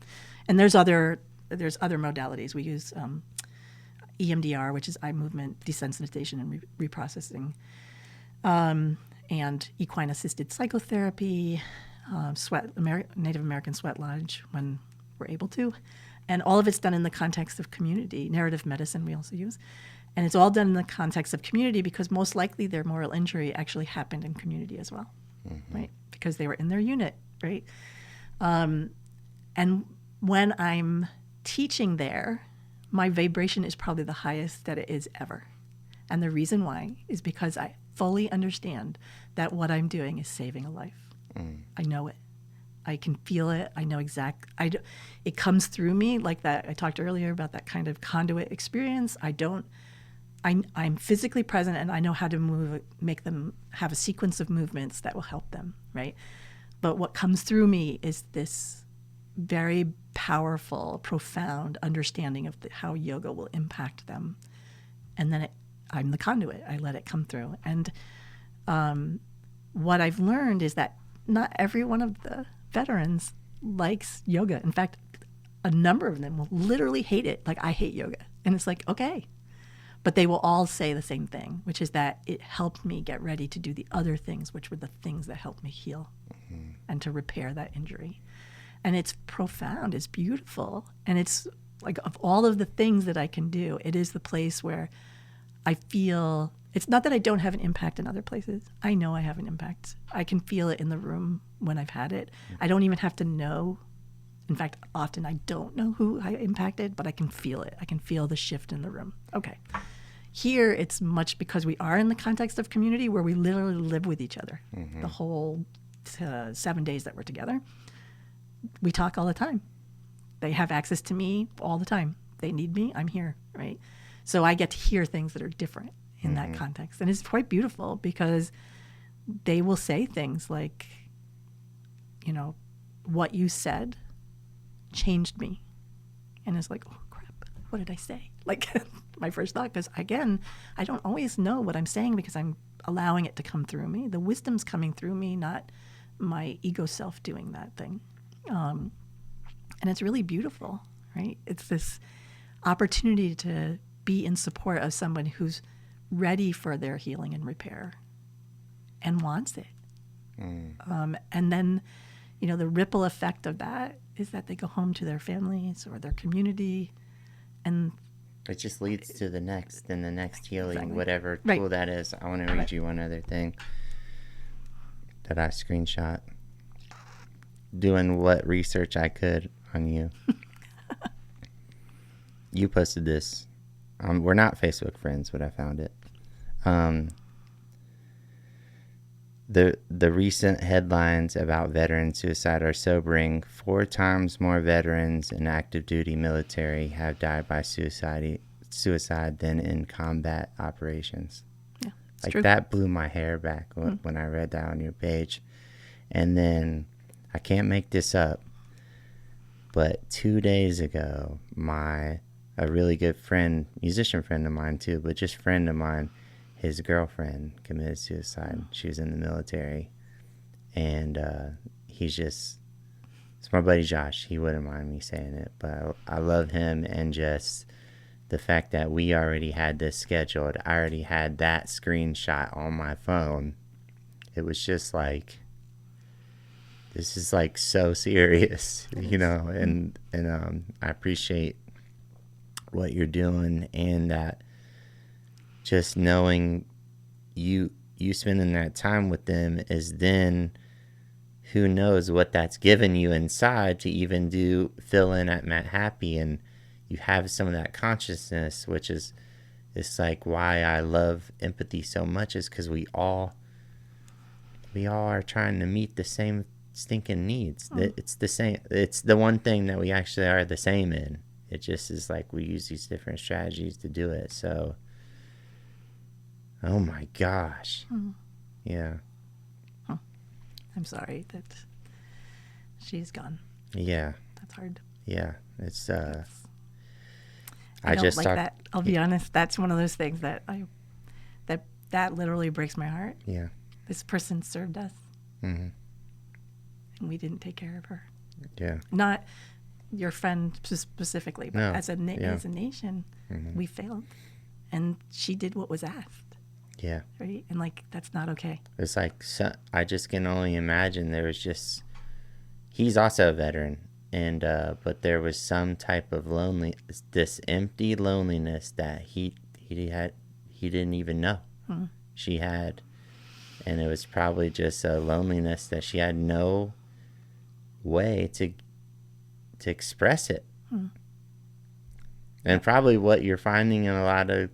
And there's other modalities. We use EMDR, which is eye movement desensitization and reprocessing, and equine-assisted psychotherapy, Native American sweat lodge when we're able to. And all of it's done in the context of community. Narrative medicine we also use. And it's all done in the context of community because most likely their moral injury actually happened in community as well, right? Because they were in their unit, right? And when I'm teaching there, my vibration is probably the highest that it is ever. And the reason why is because fully understand that what I'm doing is saving a life. I know it. I can feel it. I know it comes through me like that. I talked earlier about that kind of conduit experience. I'm physically present, and I know how to make them have a sequence of movements that will help them, right? But what comes through me is this very powerful, profound understanding of how yoga will impact them. And then I'm the conduit. I let it come through. And what I've learned is that not every one of the veterans likes yoga. In fact, a number of them will literally hate it. Like, I hate yoga. And it's like, okay. But they will all say the same thing, which is that it helped me get ready to do the other things, which were the things that helped me heal and to repair that injury. And it's profound. It's beautiful. And it's like, of all of the things that I can do, it is the place where I feel, it's not that I don't have an impact in other places. I know I have an impact. I can feel it in the room when I've had it. I don't even have to know. In fact, often I don't know who I impacted, but I can feel it. I can feel the shift in the room. Okay. Here, it's much because we are in the context of community where we literally live with each other the whole 7 days that we're together. We talk all the time. They have access to me all the time. They need me, I'm here, right? So I get to hear things that are different in that context. And it's quite beautiful because they will say things like, you know, what you said changed me. And it's like, oh, crap, what did I say? Like, my first thought, because again, I don't always know what I'm saying because I'm allowing it to come through me. The wisdom's coming through me, not my ego self doing that thing. And it's really beautiful, right? It's this opportunity to be in support of someone who's ready for their healing and repair and wants it. And then, you know, the ripple effect of that is that they go home to their families or their community, and it just leads to the next and the next healing, Exactly. whatever Right. tool that is. I want to read you one other thing that I screenshot. Doing what research I could on you. You posted this. We're not Facebook friends, but I found it. The recent headlines about veteran suicide are sobering. 4 times more veterans in active duty military have died by suicide than in combat operations. yeah, it's Like true. that blew my hair back when I read that on your page. And then I can't make this up, but 2 days ago, a really good friend, musician friend of mine too, but just friend of mine, his girlfriend committed suicide. She was in the military, and it's my buddy Josh. He wouldn't mind me saying it, but I love him, and just the fact that we already had this scheduled, I already had that screenshot on my phone. It was just like, this is like so serious, you know, and I appreciate what you're doing, and that just knowing you spending that time with them is then, who knows what that's given you inside to even fill in at Matt Happy, and you have some of that consciousness, which is, it's like why I love empathy so much, is because we all are trying to meet the same stinking needs. It's the same. It's the one thing that we actually are the same in. It just is like we use these different strategies to do it. So, oh my gosh. Yeah. I'm sorry that she's gone. Yeah. That's hard. Yeah. It's I don't just like talked. that. I'll be honest. That's one of those things that that literally breaks my heart. Yeah. This person served us, Mm-hmm. and we didn't take care of her. Yeah. Not your friend specifically, but No. as a Yeah. nation, Mm-hmm. we failed, and she did what was asked, Yeah. right? And like, that's not okay. It's like, I just can only imagine there was just, he's also a veteran, and but there was some type of this empty loneliness that he didn't even know she had, and it was probably just a loneliness that she had no way to express it. And probably what you're finding in a lot of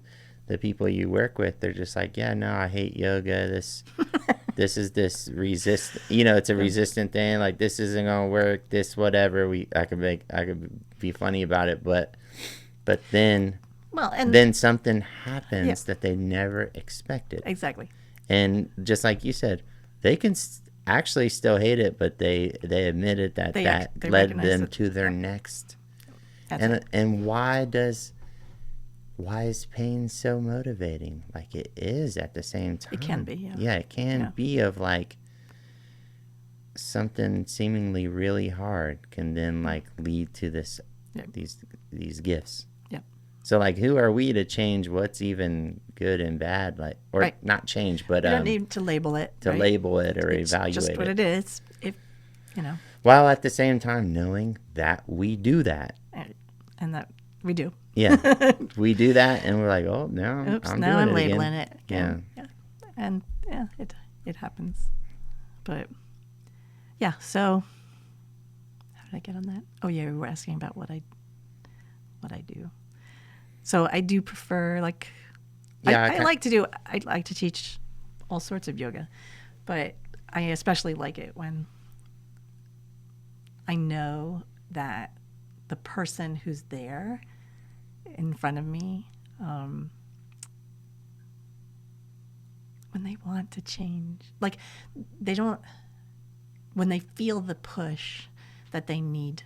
the people you work with, they're just like, yeah, no, I hate yoga. This is this it's a resistant thing. Like, this isn't gonna work. This whatever. I could be funny about it, but then something happens that they never expected. Exactly. And just like you said, they can actually still hate it, but they admitted that they led them to their next. And why is pain so motivating? Like, it is at the same time. It can be, yeah. Yeah, it can be of like something seemingly really hard can then like lead to this these gifts. Yeah. So like, who are we to change what's even good and bad? Like, or not change, but you don't need to label it. Label it or it's evaluate just what it is. While at the same time knowing that we do that. And that we do. Yeah. We do that and we're like, oh, no, I'm labeling it. Yeah. And it happens. But yeah, so how did I get on that? Oh yeah, we were asking about what I do. So I do prefer I like to teach all sorts of yoga, but I especially like it when I know that the person who's there in front of me, when they want to change, like when they feel the push that they need,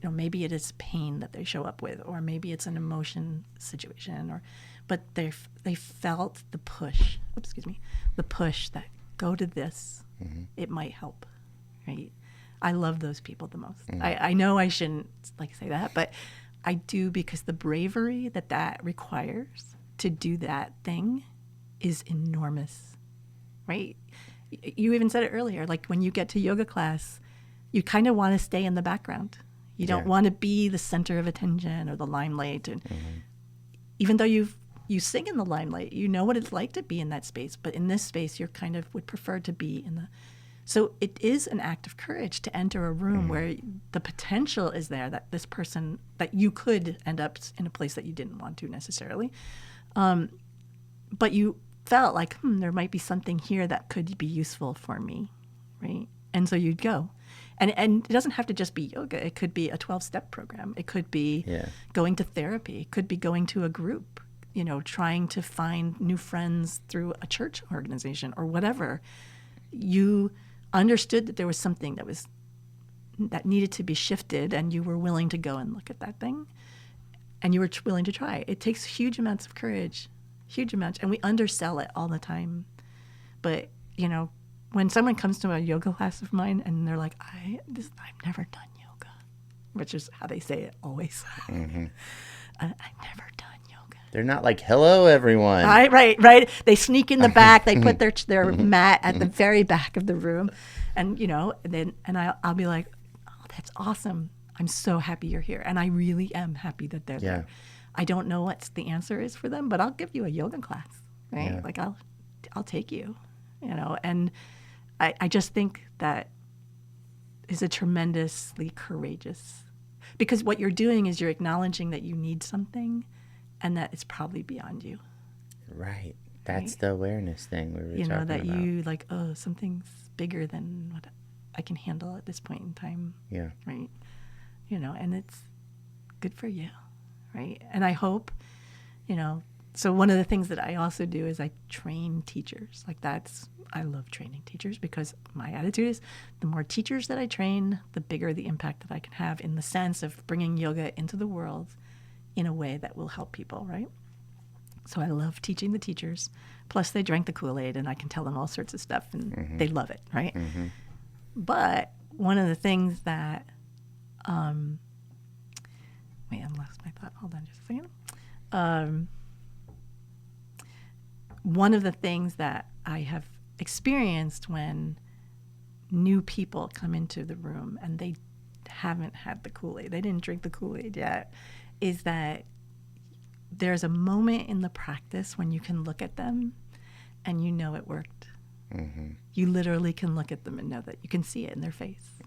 maybe it is pain that they show up with, or maybe it's an emotion situation, but they felt the push, the push that go to this, it might help, right? I love those people the most. I know I shouldn't say that, but I do, because the bravery that requires to do that thing is enormous, right? You even said it earlier, like when you get to yoga class, you kind of want to stay in the background. You don't want to be the center of attention or the limelight. And even though you sing in the limelight, you know what it's like to be in that space. But in this space, you kind of would prefer to be in the... So it is an act of courage to enter a room where the potential is there that this person, that you could end up in a place that you didn't want to necessarily. But you felt like, there might be something here that could be useful for me, right? And so you'd go. And it doesn't have to just be yoga. It could be a 12-step program. It could be going to therapy. It could be going to a group, trying to find new friends through a church organization or whatever. You understood that there was something that needed to be shifted, and you were willing to go and look at that thing, and you were willing to try. It takes huge amounts of courage, and we undersell it all the time. But when someone comes to a yoga class of mine and they're like, I've never done yoga, which is how they say it always. I've never done yoga. They're not like, hello, everyone. Right. They sneak in the back. They put their mat at the very back of the room. And, I'll be like, oh, that's awesome. I'm so happy you're here. And I really am happy that they're there. I don't know what the answer is for them, but I'll give you a yoga class, right? Yeah. Like I'll take you, and I just think that is a tremendously courageous, because what you're doing is you're acknowledging that you need something and that it's probably beyond you. Right. That's the awareness thing we were talking about. That you like, oh, something's bigger than what I can handle at this point in time. Yeah. Right. And it's good for you. Right. And I hope, so one of the things that I also do is I train teachers. I love training teachers, because my attitude is the more teachers that I train, the bigger the impact that I can have, in the sense of bringing yoga into the world in a way that will help people, right? So I love teaching the teachers. Plus they drank the Kool-Aid, and I can tell them all sorts of stuff, and they love it, right? But one of the things that, wait, I lost my thought. Hold on just a second. One of the things that I have experienced when new people come into the room and they haven't had the Kool-Aid, they didn't drink the Kool-Aid yet, is that there's a moment in the practice when you can look at them and it worked. You literally can look at them and know that you can see it in their face.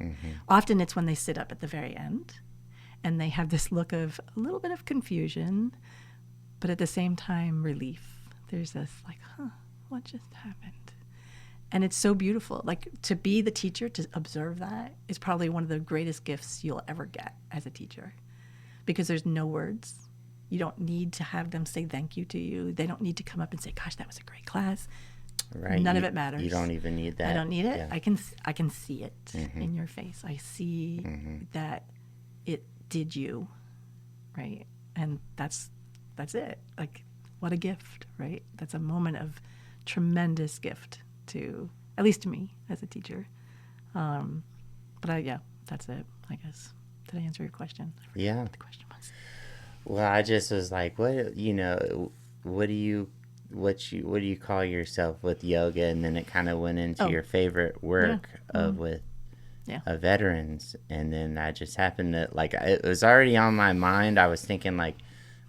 Often it's when they sit up at the very end and they have this look of a little bit of confusion, but at the same time, relief. There's this like, what just happened? And it's so beautiful. Like, to be the teacher, to observe that is probably one of the greatest gifts you'll ever get as a teacher, because there's no words. You don't need to have them say thank you to you. They don't need to come up and say, gosh, that was a great class. Right. None of it matters. You don't even need that. I don't need it. Yeah. I can see it in your face. I see that it did you, right? And that's it. Like, what a gift, right? That's a moment of tremendous gift to, at least to me as a teacher. But that's it, I guess. Did I answer your question? I forgot Yeah. what the question was. Well, I just was like, what do you call yourself with yoga? And then it kind of went into your favorite work with veterans. And then I just happened to, like, it was already on my mind. I was thinking, like,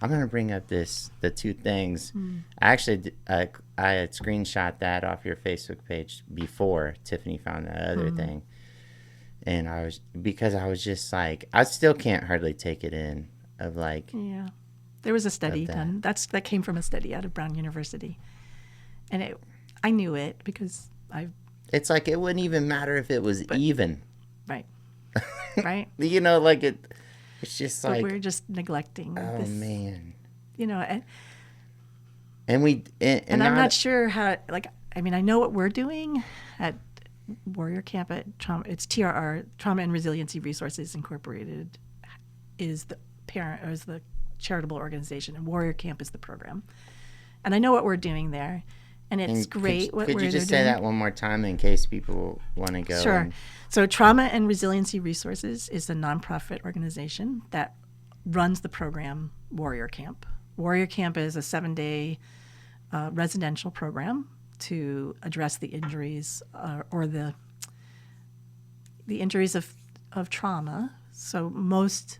I'm going to bring up the two things. I actually, I had screenshot that off your Facebook page before Tiffany found that other thing. And I was just like, I still can't hardly take it in of like. Yeah. There was a study done. That came from a study out of Brown University. And I knew it because It's like, it wouldn't even matter if it was even. Right. Right. Like it's just But like. we're just neglecting Oh, this. man. And I'm not sure how, like, I mean, I know what we're doing at Warrior Camp at Trauma. It's TRR, Trauma and Resiliency Resources Incorporated, is the parent, or is the charitable organization, and Warrior Camp is the program. And I know what we're doing there, and it's great what we're doing. Could you just say that one more time in case people want to go? Sure. So Trauma and Resiliency Resources is a nonprofit organization that runs the program Warrior Camp. Warrior Camp is a 7-day residential program to address the injuries or the injuries of trauma. So most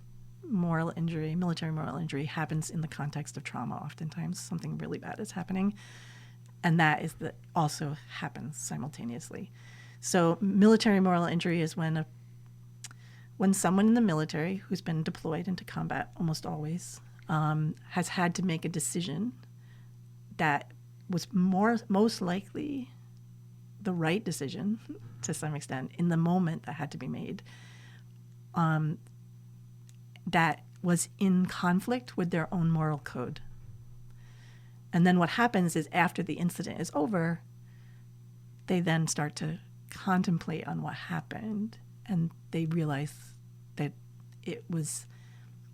military moral injury happens in the context of trauma. Oftentimes something really bad is happening, and that is also happens simultaneously. So military moral injury is when someone in the military who's been deployed into combat, almost always, has had to make a decision that was most likely the right decision to some extent in the moment that had to be made, that was in conflict with their own moral code. And then what happens is, after the incident is over, they then start to contemplate on what happened, and they realize that it was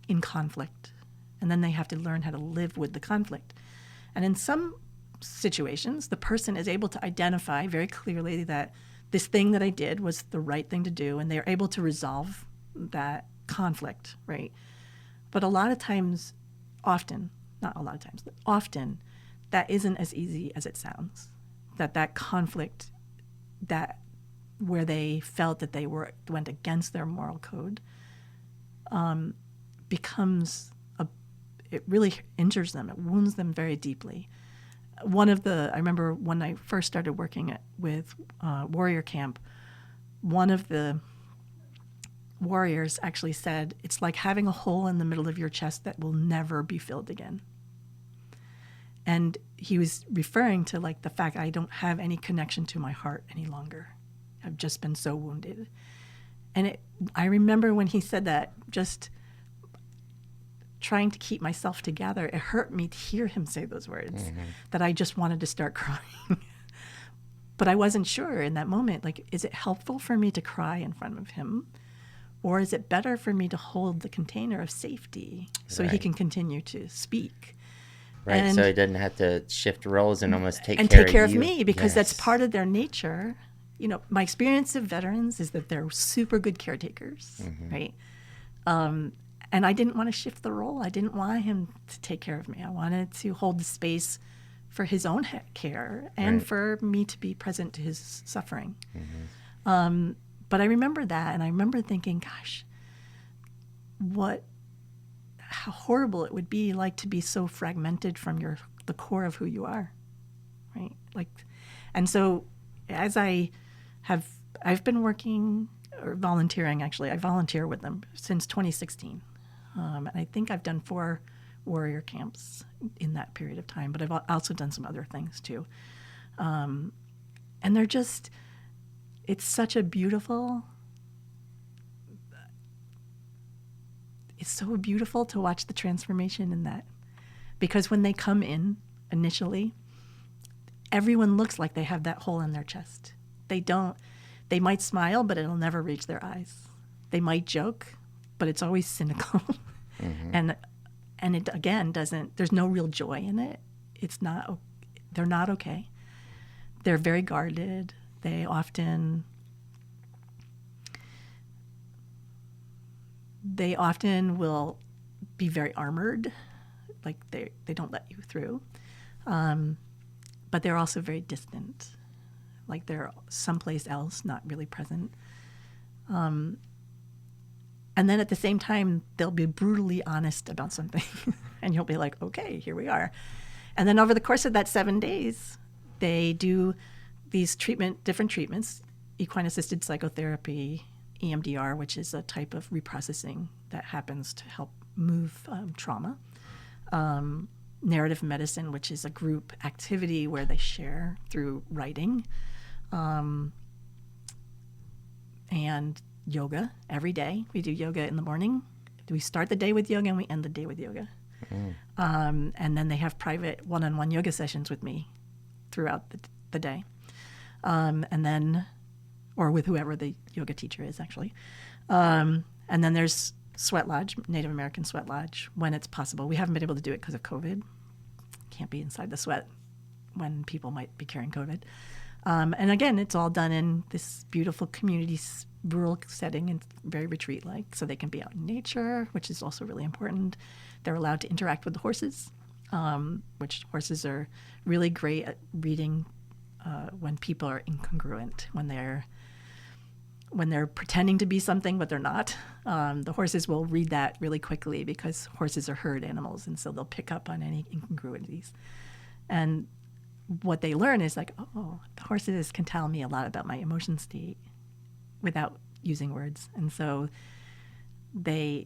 in conflict. And then they have to learn how to live with the conflict. And in some situations, the person is able to identify very clearly that this thing that I did was the right thing to do, and they're able to resolve that conflict, right? But often, that isn't as easy as it sounds. That conflict, that where they felt that they went against their moral code, becomes it really injures them. It wounds them very deeply. I remember when I first started working with Warrior Camp, one of the warriors actually said, it's like having a hole in the middle of your chest that will never be filled again. And he was referring to, like, the fact I don't have any connection to my heart any longer. I've just been so wounded. And I remember when he said that, just trying to keep myself together, it hurt me to hear him say those words, that I just wanted to start crying. But I wasn't sure in that moment, like, is it helpful for me to cry in front of him? Or is it better for me to hold the container of safety so he can continue to speak? Right, so he doesn't have to shift roles and almost take care of me, because that's part of their nature. My experience of veterans is that they're super good caretakers, right? And I didn't want to shift the role. I didn't want him to take care of me. I wanted to hold the space for his own care and for me to be present to his suffering. But I remember that, and I remember thinking, gosh, how horrible it would be like to be so fragmented from the core of who you are, right? And so as I've been working or volunteering, actually, I volunteer with them since 2016. And I think I've done 4 warrior camps in that period of time, but I've also done some other things too. And they're just, it's such a beautiful, it's so beautiful to watch the transformation in that. Because when they come in initially, everyone looks like they have that hole in their chest. They don't, they might smile, but it'll never reach their eyes. They might joke, but it's always cynical. And it, again, doesn't, there's no real joy in it. It's not, they're not okay. They're very guarded. They often will be very armored, like they don't let you through. But they're also very distant, like they're someplace else, not really present. And then at the same time, they'll be brutally honest about something. And you'll be like, okay, here we are. And then over the course of that 7 days, they do these different treatments, equine-assisted psychotherapy, EMDR, which is a type of reprocessing that happens to help move trauma. Narrative medicine, which is a group activity where they share through writing. And yoga every day. We do yoga in the morning. We start the day with yoga and we end the day with yoga. And then they have private one-on-one yoga sessions with me throughout the day. And then, or with whoever the yoga teacher is, actually. And then there's sweat lodge, Native American sweat lodge, when it's possible. We haven't been able to do it because of COVID. Can't be inside the sweat when people might be carrying COVID. And again, it's all done in this beautiful community, rural setting and very retreat-like, so they can be out in nature, which is also really important. They're allowed to interact with the horses, which horses are really great at reading when people are incongruent, when they're pretending to be something but they're not. The horses will read that really quickly because horses are herd animals, and so they'll pick up on any incongruities. And what they learn is like, oh, the horses can tell me a lot about my emotion state without using words. And so the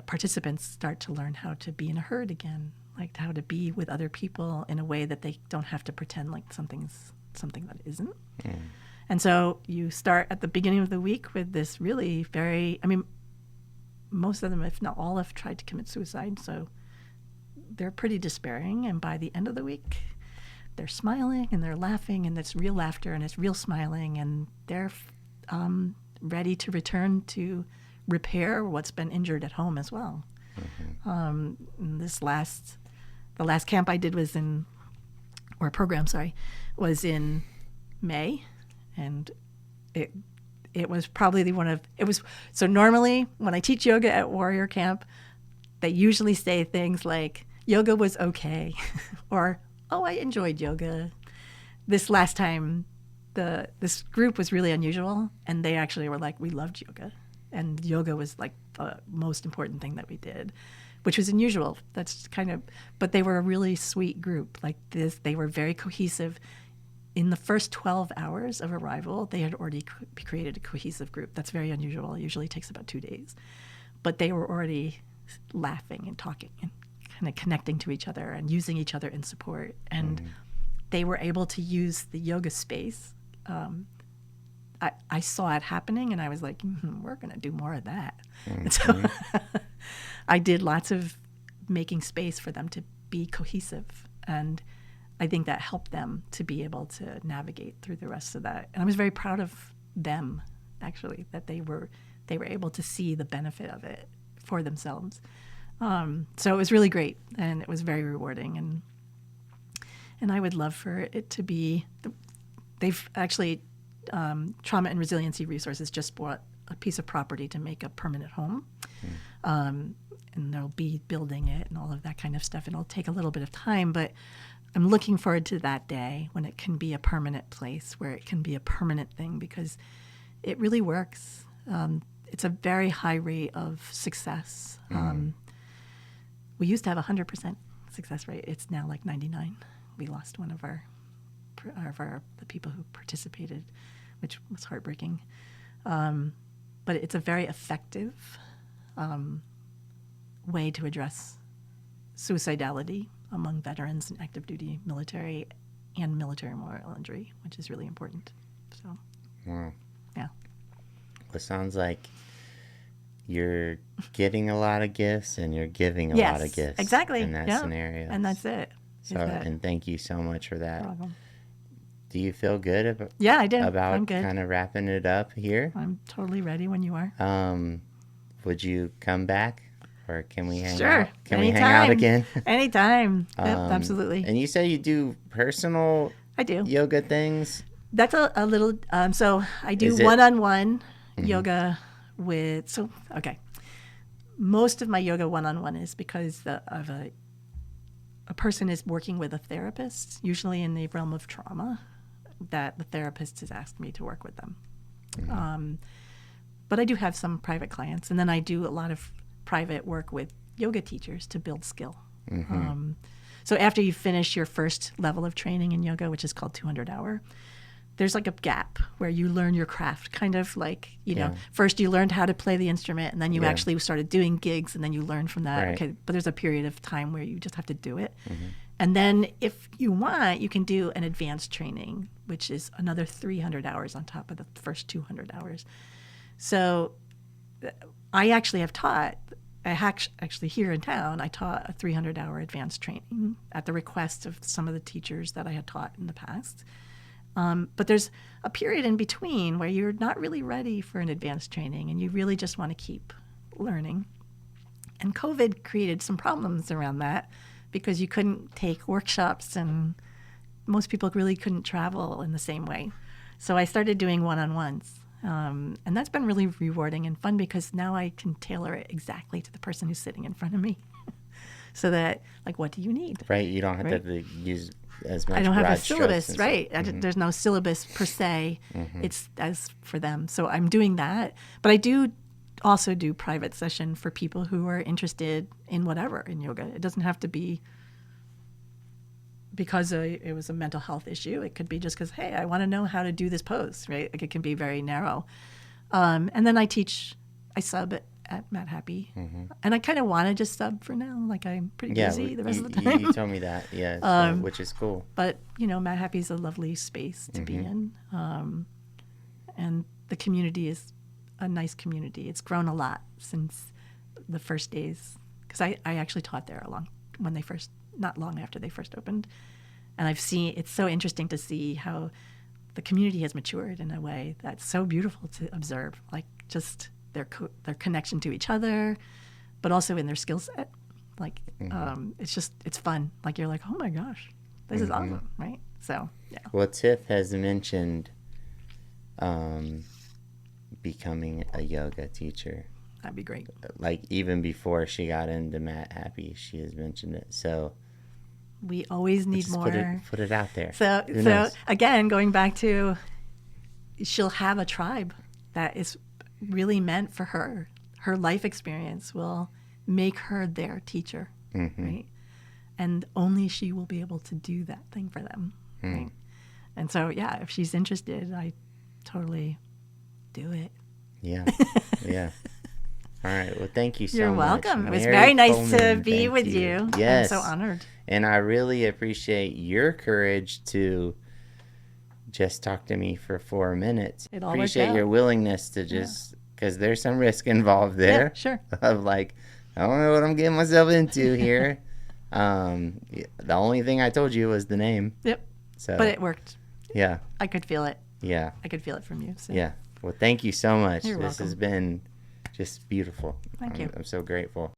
participants start to learn how to be in a herd again, like how to be with other people in a way that they don't have to pretend like something's something that isn't. And so you start at the beginning of the week with this really very, I mean, most of them, if not all, have tried to commit suicide. So they're pretty despairing. And by the end of the week, they're smiling and they're laughing, and it's real laughter and it's real smiling, and they're ready to return to repair what's been injured at home as well. The last camp I did was was in May, and it was probably so normally when I teach yoga at Warrior Camp, they usually say things like, yoga was okay, or, oh, I enjoyed yoga. This last time, this group was really unusual, and they actually were like, we loved yoga. And yoga was like the most important thing that we did, which was unusual. But they were a really sweet group. Like this, they were very cohesive. In the first 12 hours of arrival, they had already created a cohesive group. That's very unusual. It usually takes about 2 days. But they were already laughing and talking and kind of connecting to each other and using each other in support. And they were able to use the yoga space. I saw it happening, and I was like, we're going to do more of that. And so I did lots of making space for them to be cohesive. And I think that helped them to be able to navigate through the rest of that. And I was very proud of them, actually, that they were able to see the benefit of it for themselves. So it was really great, and it was very rewarding. And I would love for it to be, they've actually, Trauma and Resiliency Resources just bought a piece of property to make a permanent home. And they'll be building it and all of that kind of stuff. And it'll take a little bit of time, but I'm looking forward to that day when it can be a permanent place, where it can be a permanent thing, because it really works. It's a very high rate of success. We used to have 100% success rate. It's now like 99. We lost one of the people who participated, which was heartbreaking. But it's a very effective way to address suicidality among veterans and active duty military and military memorial injury, which is really important. So, Wow. yeah. Well, it sounds like you're getting a lot of gifts and you're giving a lot of gifts. Exactly. In that scenario. And that's it. So, and thank you so much for that. Problem. Do you feel good about? Yeah, I do. About I'm good. kind of wrapping it up here. I'm totally ready when you are. Would you come back, or can we hang Sure. out? Can we hang out again? Anytime. Yep, absolutely. And you say you do personal I do. yoga things. That's a little. So I do Is it- one-on-one yoga with. So okay, most of my yoga one-on-one is because of a person is working with a therapist, usually in the realm of trauma, that the therapist has asked me to work with them. But I do have some private clients, and then I do a lot of private work with yoga teachers to build skill. So after you finish your first level of training in yoga, which is called 200 hour, there's like a gap where you learn your craft, kind of like, you know, first you learned how to play the instrument, and then you actually started doing gigs, and then you learn from that. Right. Okay, but there's a period of time where you just have to do it. And then if you want, you can do an advanced training, which is another 300 hours on top of the first 200 hours. So I actually have taught, actually here in town, I taught a 300-hour advanced training at the request of some of the teachers that I had taught in the past. But there's a period in between where you're not really ready for an advanced training and you really just want to keep learning. And COVID created some problems around that because you couldn't take workshops and most people really couldn't travel in the same way. So I started doing one-on-ones. And that's been really rewarding and fun because now I can tailor it exactly to the person who's sitting in front of me. So that, like, what do you need? Right. You don't have to use as much. I don't have a broad strokes syllabus, right? There's no syllabus per se. It's as for them. So I'm doing that. But I do also do private session for people who are interested in whatever in yoga. It doesn't have to be because it was a mental health issue. It could be just because, hey, I want to know how to do this pose, right? Like it can be very narrow. And then I sub at Matt Happy. And I kind of want to just sub for now. Like I'm pretty busy the rest of the time. You told me that, yeah, which is cool. But, you know, Matt Happy is a lovely space to be in. And the community is a nice community. It's grown a lot since the first days. Because I actually taught there not long after they first opened. And it's so interesting to see how the community has matured in a way that's so beautiful to observe. Like just their connection to each other, but also in their skill set. Like, it's fun. Like you're like, oh my gosh, this is awesome, right? So, yeah. Well, Tiff has mentioned becoming a yoga teacher. That'd be great. Like even before she got into Matt Happy, she has mentioned it. So we always need just more. Put it out there. So again, going back to, she'll have a tribe that is really meant for her. Her life experience will make her their teacher, right? And only she will be able to do that thing for them, right? And so, yeah, if she's interested, I totally do it. Yeah, yeah. All right. Well, thank you so much. You're welcome. It was Mary very nice Coleman, to be thank with you. Yes. I'm so honored. And I really appreciate your courage to just talk to me for 4 minutes. It all worked Appreciate out. your willingness to just, because there's some risk involved there. Yeah, sure. Of like, I don't know what I'm getting myself into here. The only thing I told you was the name. Yep. So, But it worked. Yeah. I could feel it. Yeah. I could feel it from you. So. Yeah. Well, thank you so much. You're This has been just beautiful. Thank you. I'm so grateful.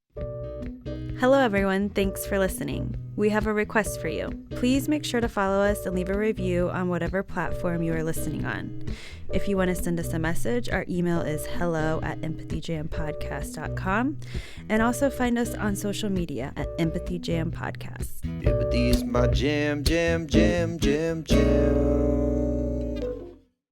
Hello, everyone. Thanks for listening. We have a request for you. Please make sure to follow us and leave a review on whatever platform you are listening on. If you want to send us a message, our email is hello@empathyjampodcast.com. And also find us on social media at Empathy Jam Podcast. Empathy is my jam, jam, jam, jam, jam.